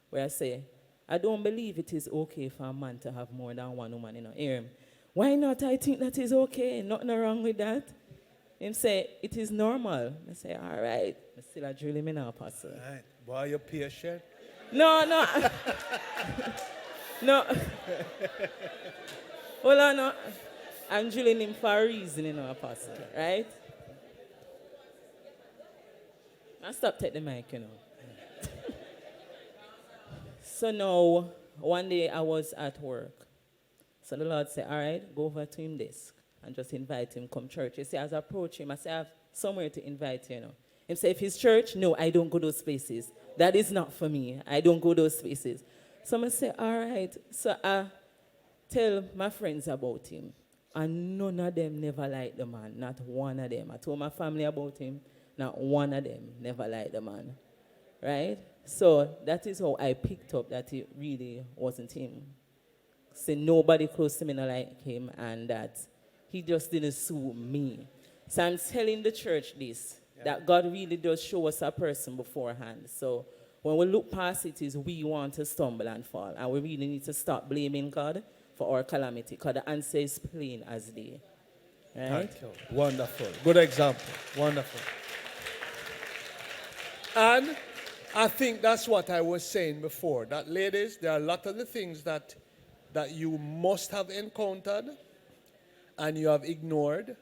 where I say, I don't believe it is okay for a man to have more than one woman in a harem. Why not? I think that is okay. Nothing wrong with that. Him say, it is normal. I say, all right. I still a drill him in, Apostle. All right. Boy, you're patient. No, no. No. Hold on, no. I'm drilling him for a reason, you know, Apostle. Right? I stop taking the mic, you know. So now, one day I was at work. So the Lord said, all right, go over to him desk and just invite him come church. You see, as I approach him, I say, I have somewhere to invite you, you know. Him say, if it's church, no, I don't go those places. That is not for me. I don't go those places. So I say, all right. So I tell my friends about him. And none of them never liked the man. Not one of them. I told my family about him. Not one of them never liked the man. Right? So that is how I picked up that it really wasn't him. So nobody close to me not like him, and that he just didn't suit me. So I'm telling the church this, that God really does show us a person beforehand. So when we look past it, is we want to stumble and fall. And we really need to stop blaming God for our calamity, because the answer is plain as day. Right? Thank you. Wonderful. Good example. Wonderful. And I think that's what I was saying before, that ladies, there are a lot of the things that you must have encountered and you have ignored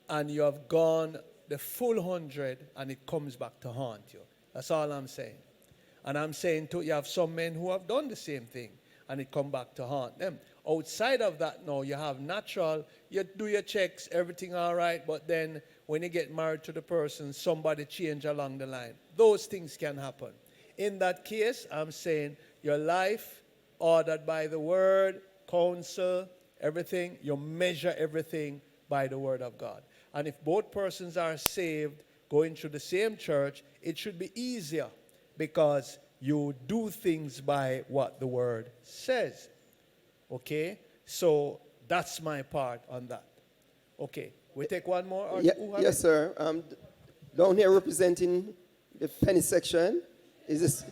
and you have gone the full 100 and it comes back to haunt you. That's all I'm saying. And I'm saying too, you have some men who have done the same thing and it come back to haunt them. Outside of that now, you have natural, you do your checks, everything all right, but then when you get married to the person, somebody change along the line. Those things can happen. In that case, I'm saying your life ordered by the word, counsel, everything, you measure everything by the word of God. And if both persons are saved, going through the same church, it should be easier because you do things by what the word says. Okay? So that's my part on that. Okay. We take one more? Or yes, sir. Down here representing the penny section is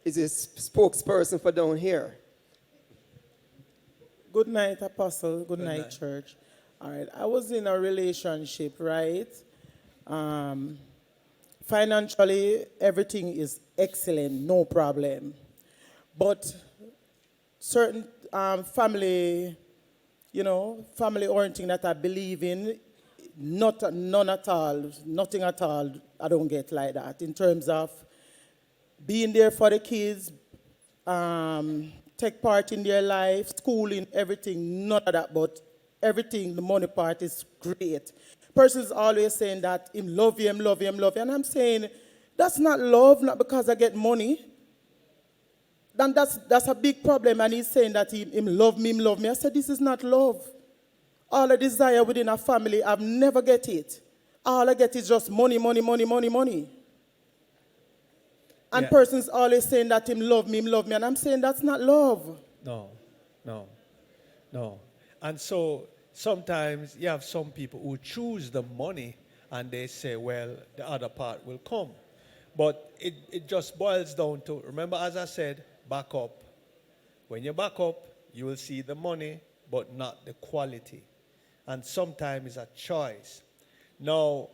a spokesperson for down here. Good night, Apostle. Good night, church. All right. I was in a relationship, right? Financially, everything is excellent, no problem. But certain family orienting that I believe in, none at all, nothing at all, I don't get like that. In terms of being there for the kids, take part in their life, schooling, everything, none of that, but everything, the money part is great. Person is always saying that him love you, him love you, him love you. And I'm saying, that's not love, not because I get money. Then that's a big problem. And he's saying that him love me, him love me. I said, this is not love. All I desire within a family, I've never get it. All I get is just money, money, money, money, money. And persons always saying that him love me, and I'm saying that's not love. No. And so sometimes you have some people who choose the money and they say, well, the other part will come. But it just boils down to, remember as I said, back up. When you back up, you will see the money, but not the quality. And sometimes it's a choice. Now,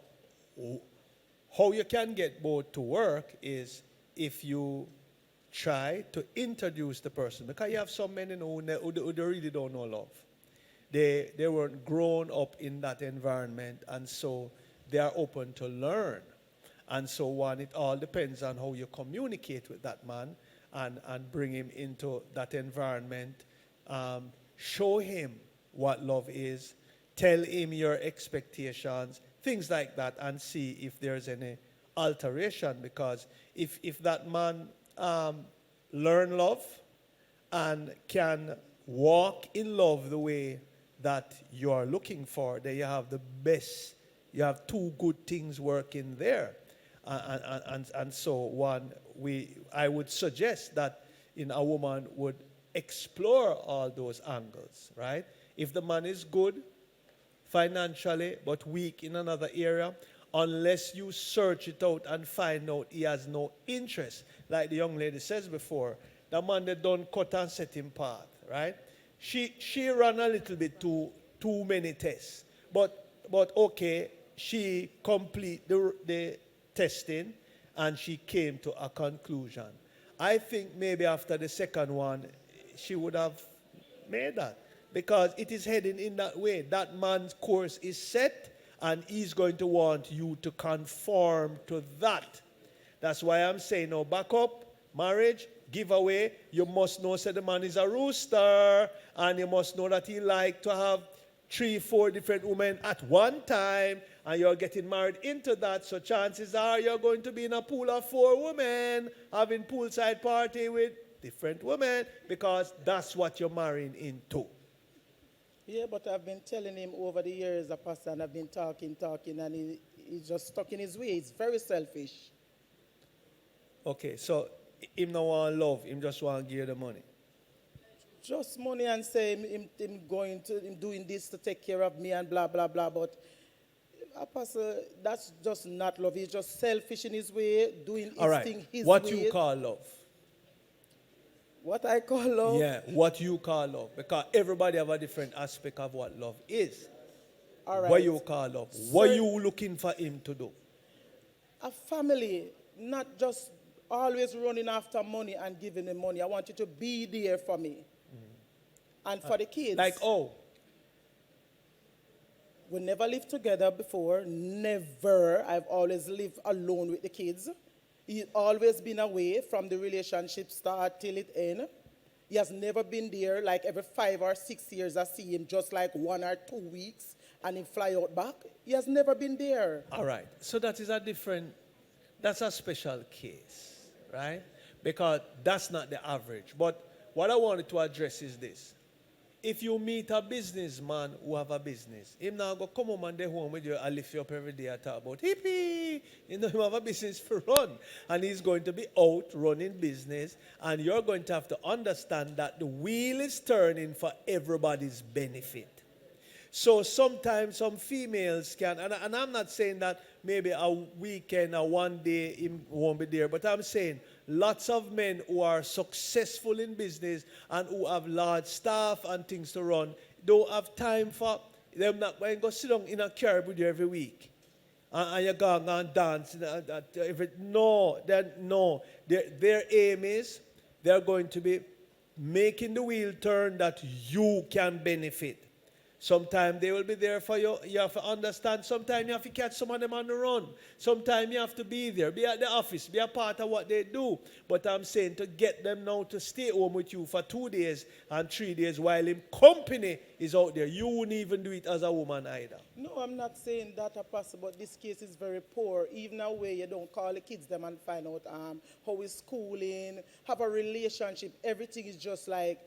how you can get both to work is if you try to introduce the person. Because you have so many who really don't know love. They weren't grown up in that environment, and so they are open to learn. And so it all depends on how you communicate with that man and bring him into that environment. Show him what love is. Tell him your expectations, things like that, and see if there's any alteration. Because if that man learn love and can walk in love the way that you are looking for, then you have the best. You have two good things working there. And so I would suggest that a woman would explore all those angles, right? If the man is good financially but weak in another area, unless you search it out and find out he has no interest, like the young lady says before, the man that don't cut and set him path, right? She ran a little bit too many tests, but okay, she complete the testing and she came to a conclusion. I think maybe after the second one, she would have made that, because it is heading in that way. That man's course is set, and he's going to want you to conform to that. That's why I'm saying, no, back up, marriage, giveaway. You must know that the man is a rooster, and you must know that he like to have 3-4 different women at one time, and you're getting married into that. So chances are you're going to be in a pool of 4 women, having poolside party with different women, because that's what you're marrying into. Yeah, but I've been telling him over the years, Pastor, and I've been talking, and he's just stuck in his way. He's very selfish. Okay, so him not want love, him just want to give you the money. Just money, and say him doing this to take care of me and blah, blah, blah. But Pastor, that's just not love. He's just selfish in his way, doing his thing his way. What you call love? What I call love? Yeah, what you call love. Because everybody have a different aspect of what love is. All right. What you call love? What you looking for him to do? A family, not just always running after money and giving him money. I want you to be there for me. And for the kids. Like, we never lived together before. Never. I've always lived alone with the kids. He's always been away from the relationship start till it end. He has never been there. Like every 5 or 6 years, I see him just like 1 or 2 weeks, and he fly out back. He has never been there. All right. So that's a special case, right? Because that's not the average. But what I wanted to address is this. If you meet a businessman who have a business, him now go come home and they home with you and lift you up every day and talk about hippie. You know, him have a business for run. And he's going to be out running business. And you're going to have to understand that the wheel is turning for everybody's benefit. So sometimes some females can, and I'm not saying that maybe a weekend or one day him won't be there, but I'm saying lots of men who are successful in business and who have large staff and things to run don't have time for them. Not going to go sit down in a car with you every week and you go and dance. No. Their aim is they're going to be making the wheel turn that you can benefit. Sometimes they will be there for you. You have to understand. Sometimes you have to catch some of them on the run. Sometimes you have to be there, be at the office, be a part of what they do. But I'm saying to get them now to stay home with you for 2 days and 3 days while in company is out there. You wouldn't even do it as a woman either. No, I'm not saying that, Apostle, but this case is very poor. Even away, you don't call the kids them and find out how is schooling, have a relationship. Everything is just like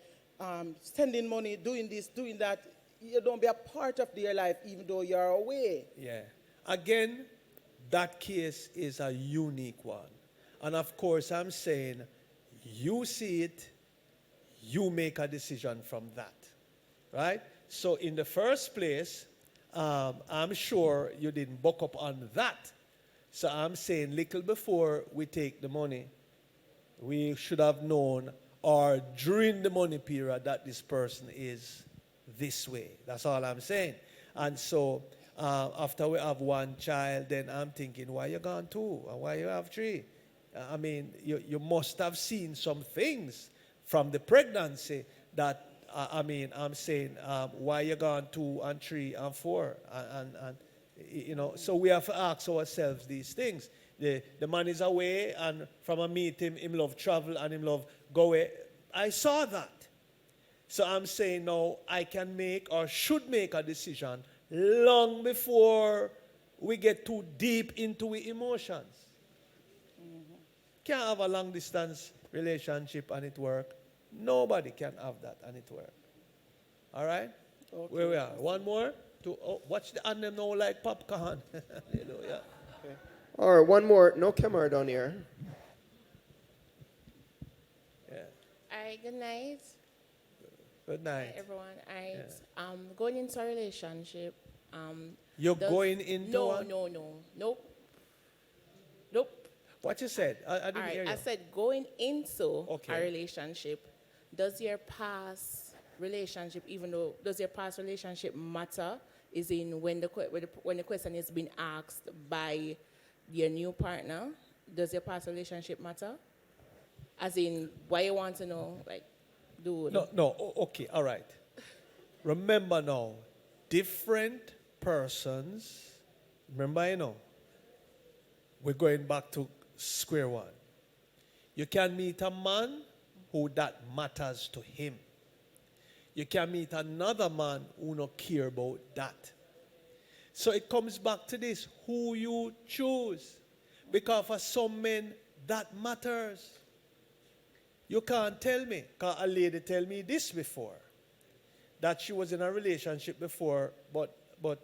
sending money, doing this, doing that. You don't be a part of their life even though you're away. Yeah. Again, that case is a unique one. And of course, I'm saying, you see it, you make a decision from that. Right? So in the first place, I'm sure you didn't buck up on that. So I'm saying, little before we take the money, we should have known, or during the money period, that this person is this way. That's all I'm saying. And so after we have 1 child, then I'm thinking, why you gone 2? And why you have 3? I mean, you must have seen some things from the pregnancy that, I'm saying, why you gone 2 and 3 and 4? And you know, so we have to ask ourselves these things. The man is away, and from a meeting, him love travel and him love go away. I saw that. So I'm saying now I can make or should make a decision long before we get too deep into the emotions. Mm-hmm. Can't have a long distance relationship and it work. Nobody can have that and it work. All right? Okay. Where we are? One more? Watch the anthem now like popcorn. Hallelujah. Okay. All right, one more. No camera down here. Yeah. All right, good night. Good night. Hi, everyone. Going into a relationship. You're going into one? No. Nope. What you said? I didn't hear you. I said going into a relationship. Does your past relationship, does your past relationship matter? Is in when the question is being asked by your new partner, does your past relationship matter? As in, why you want to know, like, okay, all right. Remember now, different persons, remember, we're going back to square one. You can meet a man who that matters to him. You can meet another man who don't care about that. So it comes back to this, who you choose. Because for some men, that matters. You can't tell me, because a lady tell me this before, that she was in a relationship before,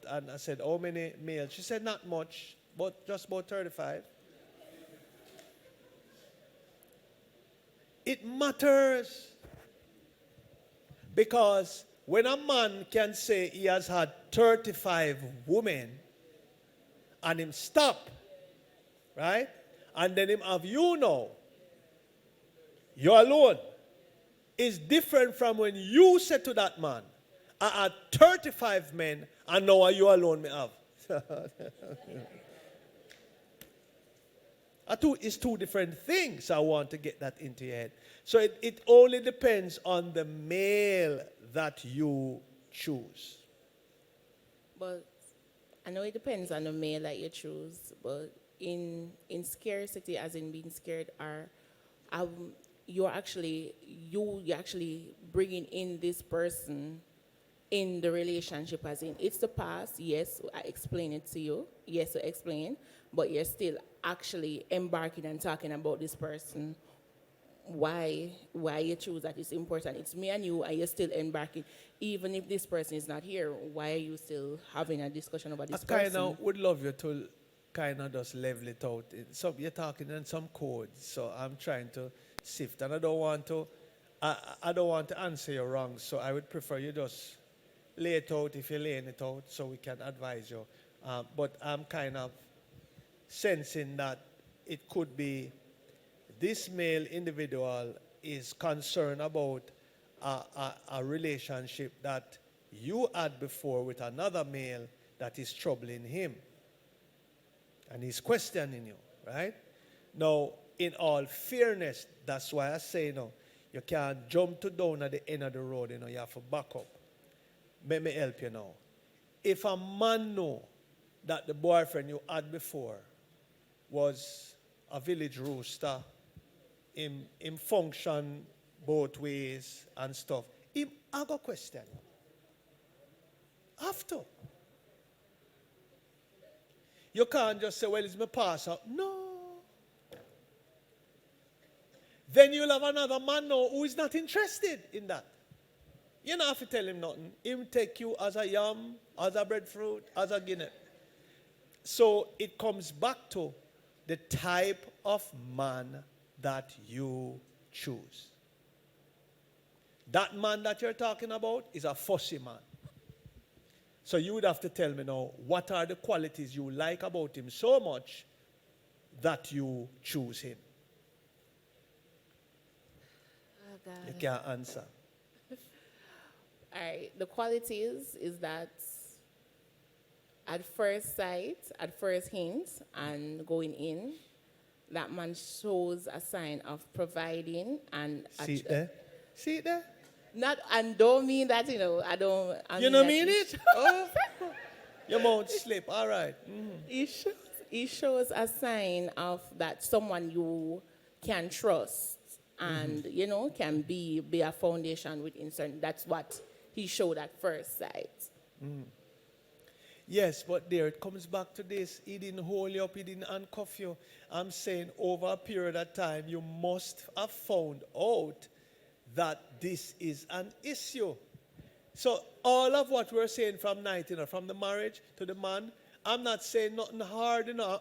and I said, how many males? She said, not much, but just about 35. It matters. Because when a man can say he has had 35 women, and him stop, right? And then him have you now, you're alone. It's different from when you said to that man, I had 35 men, and now are you alone me have. It's 2 different things. I want to get that into your head. So it only depends on the male that you choose. But I know it depends on the male that you choose, but in scarcity, as in being scared, you're actually bringing in this person in the relationship, as in it's the past. Yes, I explain it to you. Yes, I explain, but you're still actually embarking and talking about this person. Why you choose that is important. It's me and you, and you're still embarking. Even if this person is not here, why are you still having a discussion about this person? I kind of would love you to kind of just level it out. You're talking in some codes, so I'm trying to sift, and I don't want to answer you wrong, so I would prefer you just lay it out if you're laying it out, so we can advise you. But I'm kind of sensing that it could be this male individual is concerned about a relationship that you had before with another male that is troubling him. And he's questioning you, right? Now, in all fairness, that's why I say, you can't jump down at the end of the road, you have to back up. let me help you now. If a man know that the boyfriend you had before was a village rooster, him function both ways and stuff, I got question. Have to. You can't just say, well, it's my pastor. No. Then you'll have another man now who is not interested in that. You don't have to tell him nothing. He'll take you as a yam, as a breadfruit, as a guinea. So it comes back to the type of man that you choose. That man that you're talking about is a fussy man. So you would have to tell me now, what are the qualities you like about him so much that you choose him? Oh, God. You can't answer. All right, the qualities is that at first sight, at first hint, and going in, that man shows a sign of providing and... See it there? See it there? Not, and don't mean that, you know, I don't... You don't mean it? Oh, your mouth slip, all right. Mm-hmm. He shows a sign of that someone you can trust and, you know, can be a foundation within certain... That's what he showed at first sight. Mm. Yes, but there it comes back to this. He didn't hold you up, he didn't handcuff you. I'm saying over a period of time, you must have found out that this is an issue. So all of what we're saying from night, you know, from the marriage to the man, I'm not saying nothing hard, you know,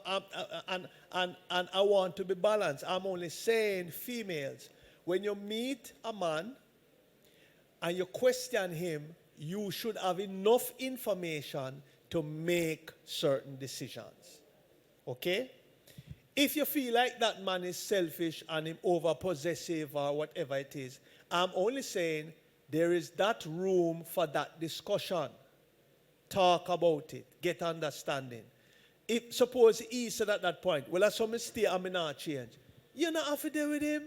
and I want to be balanced. I'm only saying females, when you meet a man and you question him, you should have enough information to make certain decisions. Okay? If you feel like that man is selfish and him over-possessive or whatever it is, I'm only saying there is that room for that discussion. Talk about it. Get understanding. If suppose he said at that point, well, that's some mistake I may not change. You not have to deal with him.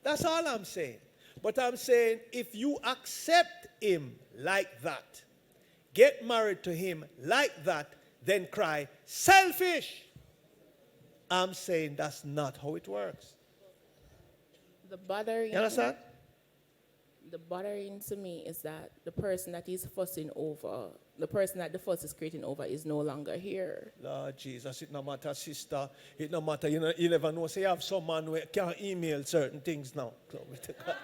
That's all I'm saying. But I'm saying if you accept him like that, get married to him like that, then cry, selfish. I'm saying that's not how it works. The bothering... You understand? The bothering to me is that the person that he's fussing over, the person that the fuss is creating over is no longer here. Lord Jesus, it no matter, sister. It no matter. You know, you never know. Say you have some man who can't email certain things now. Glory to God.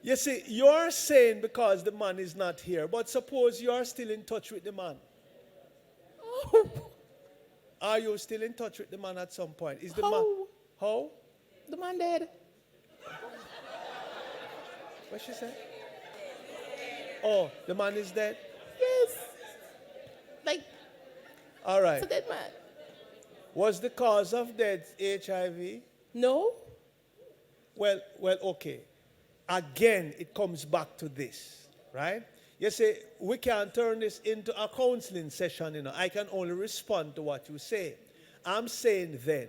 You see, you're saying because the man is not here, but suppose you are still in touch with the man. Oh. Are you still in touch with the man at some point? Is the How? man... How? The man dead. What she said? Oh, the man is dead? Yes. Like, all right. it's a dead man. Was the cause of death HIV? No. Well, okay. Again, it comes back to this, right? You say, we can't turn this into a counseling session, you know. I can only respond to what you say. I'm saying then,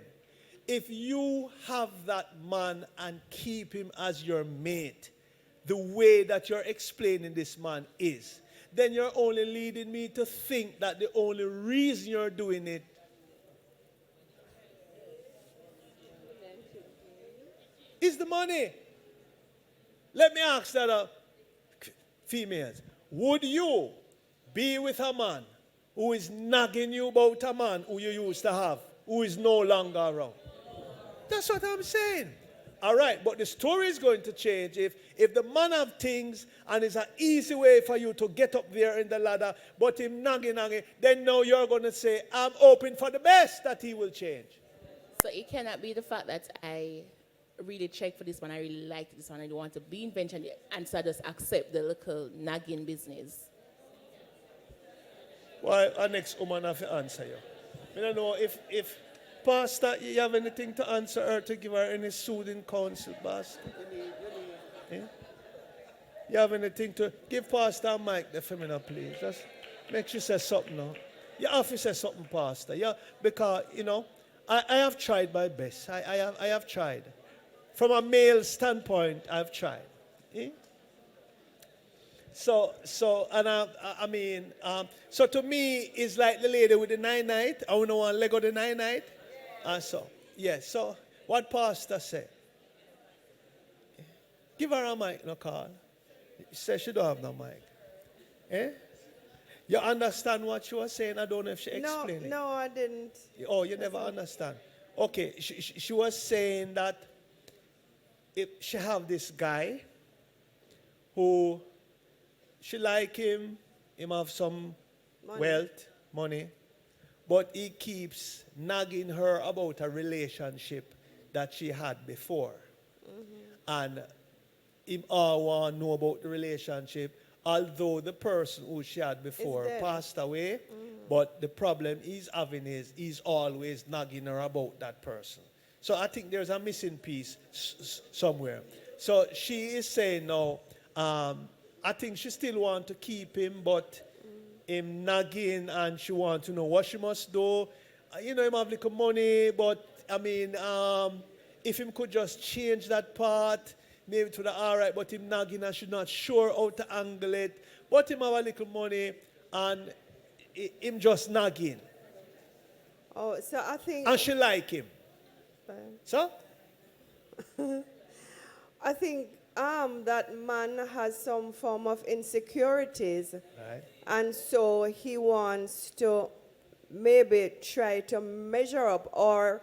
if you have that man and keep him as your mate, the way that you're explaining this man is, then you're only leading me to think that the only reason you're doing it is the money. Let me ask that females, would you be with a man who is nagging you about a man who you used to have, who is no longer around? That's what I'm saying. All right, but the story is going to change if the man have things and it's an easy way for you to get up there in the ladder, but him nagging, then now you're going to say, I'm hoping for the best that he will change. So it cannot be the fact that I really checked for this one, I really liked this one, I don't want to be invention, and so I just accept the little nagging business. Why our next woman have to answer you? I don't know if Pastor, you have anything to answer her, to give her any soothing counsel, Pastor? Yeah? You have anything to give Pastor a mic there for me now, please? Just make sure you say something now. You have to say something, Pastor. Yeah, because, you know, I have tried my best. I have tried. from a male standpoint, I've tried. Eh? So to me, it's like the lady with the nine-night. I don't want leg of the nine-night. So what pastor said? Give her a mic, no call. She said she don't have no mic. Eh? You understand what she was saying? I don't know if she explained it. No, I didn't. Oh, you never understand. Okay, she was saying that if she have this guy who she like him have some wealth, money, but he keeps nagging her about a relationship that she had before. And him all want to know about the relationship, although the person who she had before passed away. But the problem he's having is he's always nagging her about that person. So I think there's a missing piece somewhere. So she is saying now, I think she still wants to keep him, but him nagging, and she wants to know what she must do. Him have little money, but if him could just change that part, maybe to the all right, but him nagging and she's not sure how to angle it. But him have a little money and him just nagging. Oh, so I think... And she like him. So? I think that man has some form of insecurities. Right. And so he wants to maybe try to measure up, or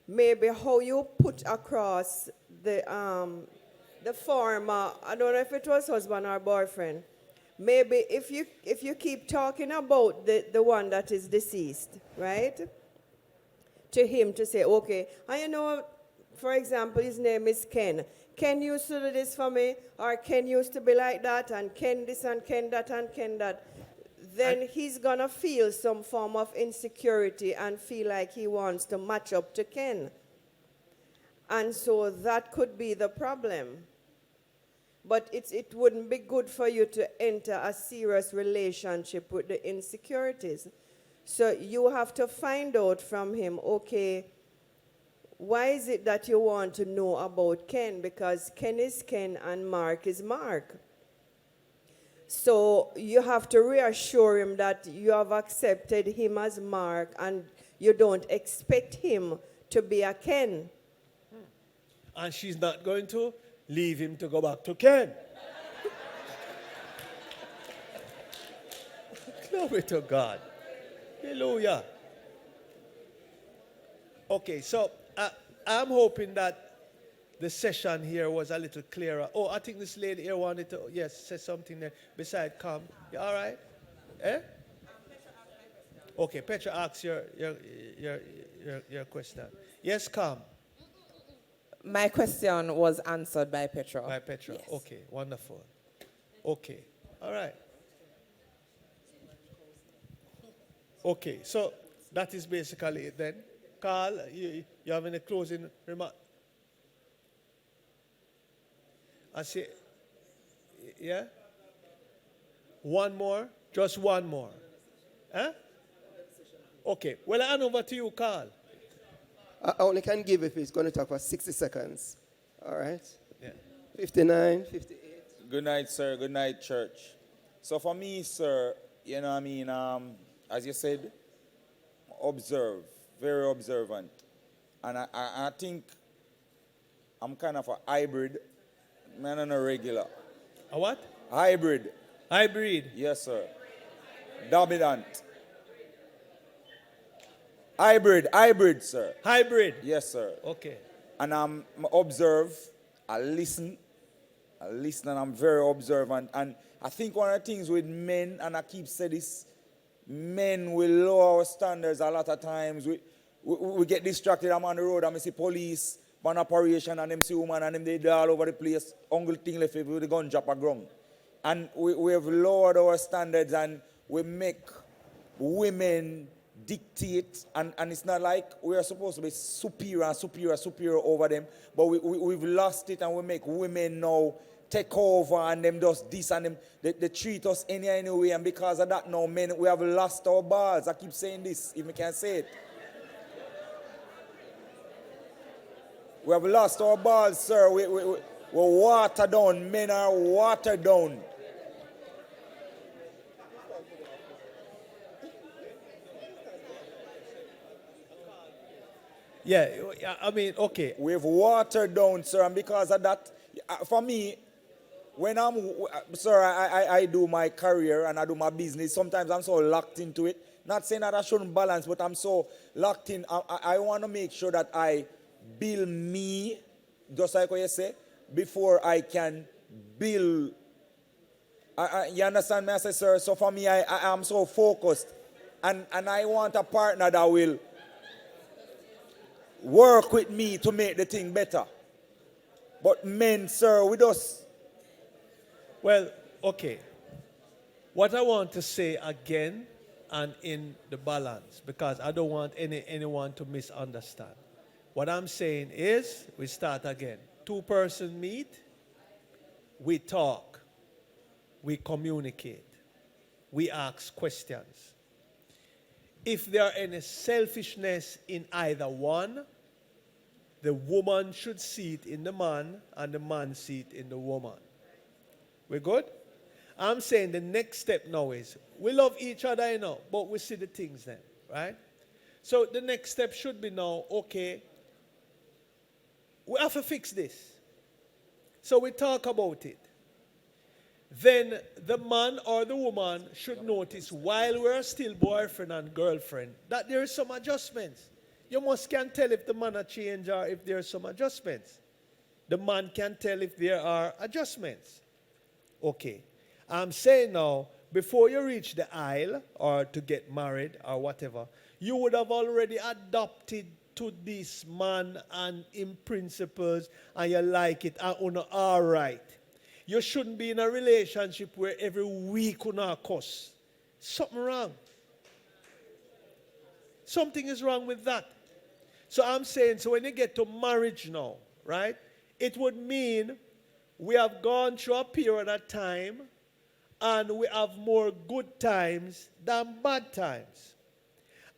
maybe how you put across the former, I don't know if it was husband or boyfriend. Maybe if you keep talking about the one that is deceased, right? To him to say, okay, and for example, his name is Ken. Ken used to do this for me, or Ken used to be like that, and Ken this and Ken that and Ken that. Then he's going to feel some form of insecurity and feel like he wants to match up to Ken. And so that could be the problem. But it wouldn't be good for you to enter a serious relationship with the insecurities. So you have to find out from him, okay, why is it that you want to know about Ken? Because Ken is Ken and Mark is Mark. So you have to reassure him that you have accepted him as Mark and you don't expect him to be a Ken. And she's not going to leave him to go back to Ken. Glory to God. Hallelujah. Okay, so I'm hoping that the session here was a little clearer. Oh, I think this lady here wanted to, say something there beside come. You all right? Eh? Okay, Petra asks your question. Yes, come. My question was answered by Petra. By Petra. Yes. Okay, wonderful. Okay, all right. Okay, so that is basically it then. Carl, you have any closing remark? I say, yeah? One more? Just one more? Huh? Okay, well, I hand over to you, Carl. I only can give if it's going to talk for 60 seconds. All right? Yeah. 59, 58. Good night, sir. Good night, church. So for me, sir, as you said, observe, very observant. And I think I'm kind of a hybrid, man, and a regular. A what? Hybrid. Hybrid? Yes, sir. Dominant. Hybrid, sir. Hybrid? Yes, sir. Okay. And I observe, I listen and I'm very observant. And I think one of the things with men, and I keep saying this, men will lower our standards a lot of times. We get distracted. I'm on the road, I see police, on operation, and them see woman, and them they all over the place. Uncle thing left with the gun drop a ground. And we have lowered our standards, and we make women dictate, and it's not like we are supposed to be superior over them, but we've lost it, and we make women now take over, and them does this, and them they treat us any way, and because of that now, men, we have lost our balls. I keep saying this, if we can say it. We have lost our balls, sir. We're watered down. Men are watered down. Yeah, I mean, okay. We've watered down, sir, and because of that, for me, when sir, I do my career and I do my business, sometimes I'm so locked into it. Not saying that I shouldn't balance, but I'm so locked in. I want to make sure that I build me, just like what you say, before I can build. You understand me, I say, sir? So for me, I am so focused. And I want a partner that will work with me to make the thing better. But men, sir, we just... Well, okay. What I want to say again and in the balance, because I don't want anyone to misunderstand. What I'm saying is, we start again. Two persons meet, we talk, we communicate, we ask questions. If there are any selfishness in either one, the woman should see it in the man and the man see it in the woman. We good? I'm saying the next step now is, we love each other, you know, but we see the things then, right? So the next step should be now, okay, we have to fix this. So we talk about it. Then the man or the woman should notice while we're still boyfriend and girlfriend that there is some adjustments. You must can tell if the man a change or if there are some adjustments. The man can tell if there are adjustments. Okay. I'm saying now, before you reach the aisle or to get married or whatever, you would have already adopted to this man and in principles and you like it and all right. You shouldn't be in a relationship where every week you not cuss. Something wrong. Something is wrong with that. So I'm saying, so when you get to marriage now, right, it would mean we have gone through a period of time and we have more good times than bad times.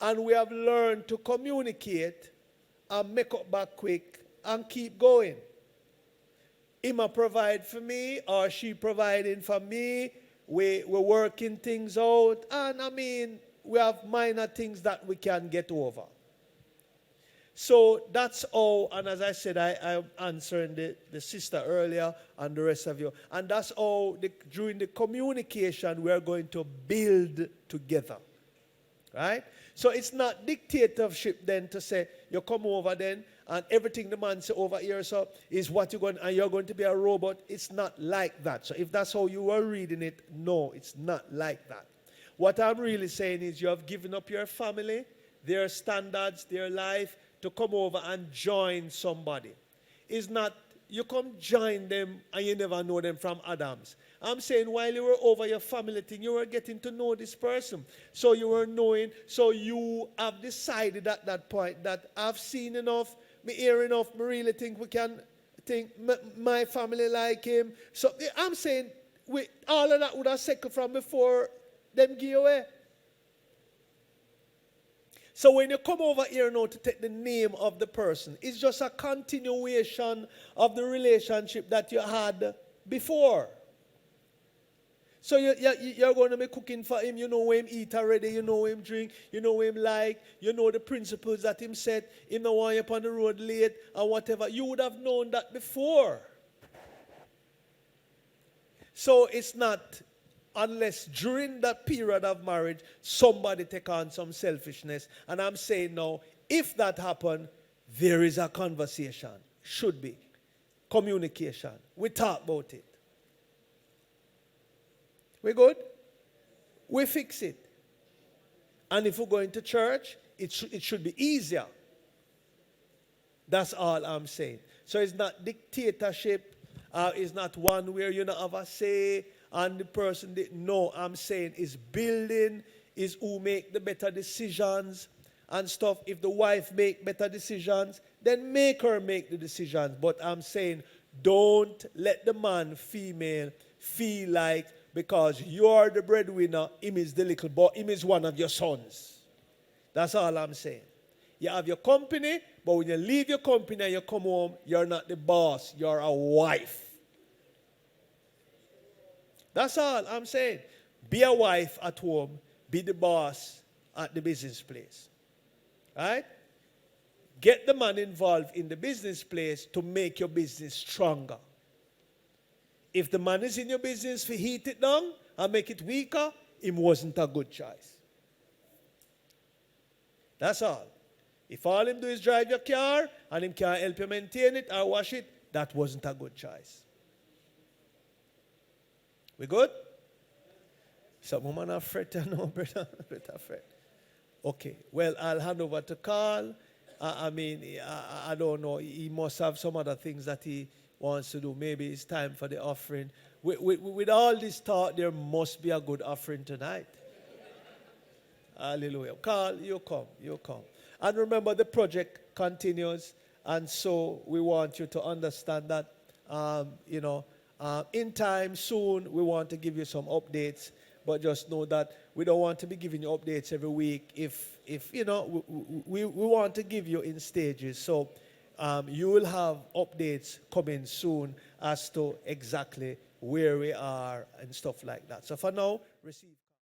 And we have learned to communicate and make up back quick and keep going. Him a provide for me or she providing for me. We're working things out. And I mean, we have minor things that we can get over. So that's all. And as I said, I'm answering the sister earlier and the rest of you. And that's all during the communication we're going to build together. Right? So it's not dictatorship then to say, you come over then and everything the man say over here so is what you're going, and you're going to be a robot. It's not like that. So if that's how you were reading it, no, it's not like that. What I'm really saying is you have given up your family, their standards, their life to come over and join somebody. It's not you come join them and you never know them from Adams. I'm saying while you were over your family thing, you were getting to know this person. So you were knowing, so you have decided at that point that I've seen enough, me hear enough, me really think we can think my family like him. So I'm saying all of that would have settled from before them give away. So when you come over here now to take the name of the person, it's just a continuation of the relationship that you had before. So you're going to be cooking for him, you know him eat already, you know him drink, you know him like, you know the principles that him set, him not want you up on the road late or whatever. You would have known that before. So it's not unless during that period of marriage, somebody take on some selfishness. And I'm saying now, if that happened, there is a conversation. Should be. Communication. We talk about it. We good? We fix it. And if we're going to church, it should be easier. That's all I'm saying. So it's not dictatorship. It's not one where you don't have a say and the person didn't know. I'm saying is building, is who make the better decisions and stuff. If the wife make better decisions, then make her make the decisions. But I'm saying don't let the man, female, feel like because you're the breadwinner, him is the little boy, him is one of your sons. That's all I'm saying. You have your company, But when you leave your company and you come home, you're not the boss, you're a wife. That's all I'm saying. Be a wife at home, be the boss at the business place. Right? Get the man involved in the business place to make your business stronger. If the man is in your business to heat it down and make it weaker, it wasn't a good choice. That's all. If all him do is drive your car and him can't help you maintain it or wash it, that wasn't a good choice. We good? Some women are fret, no, brother, better fret. Okay, well, I'll hand over to Carl. I don't know. He must have some other things that he wants to do. Maybe it's time for the offering. With all this thought, there must be a good offering tonight. Hallelujah. Carl, you come. And remember, the project continues. And so we want you to understand that, in time, soon, we want to give you some updates. But just know that we don't want to be giving you updates every week. If we want to give you in stages. So you will have updates coming soon as to exactly where we are and stuff like that. So for now, receive.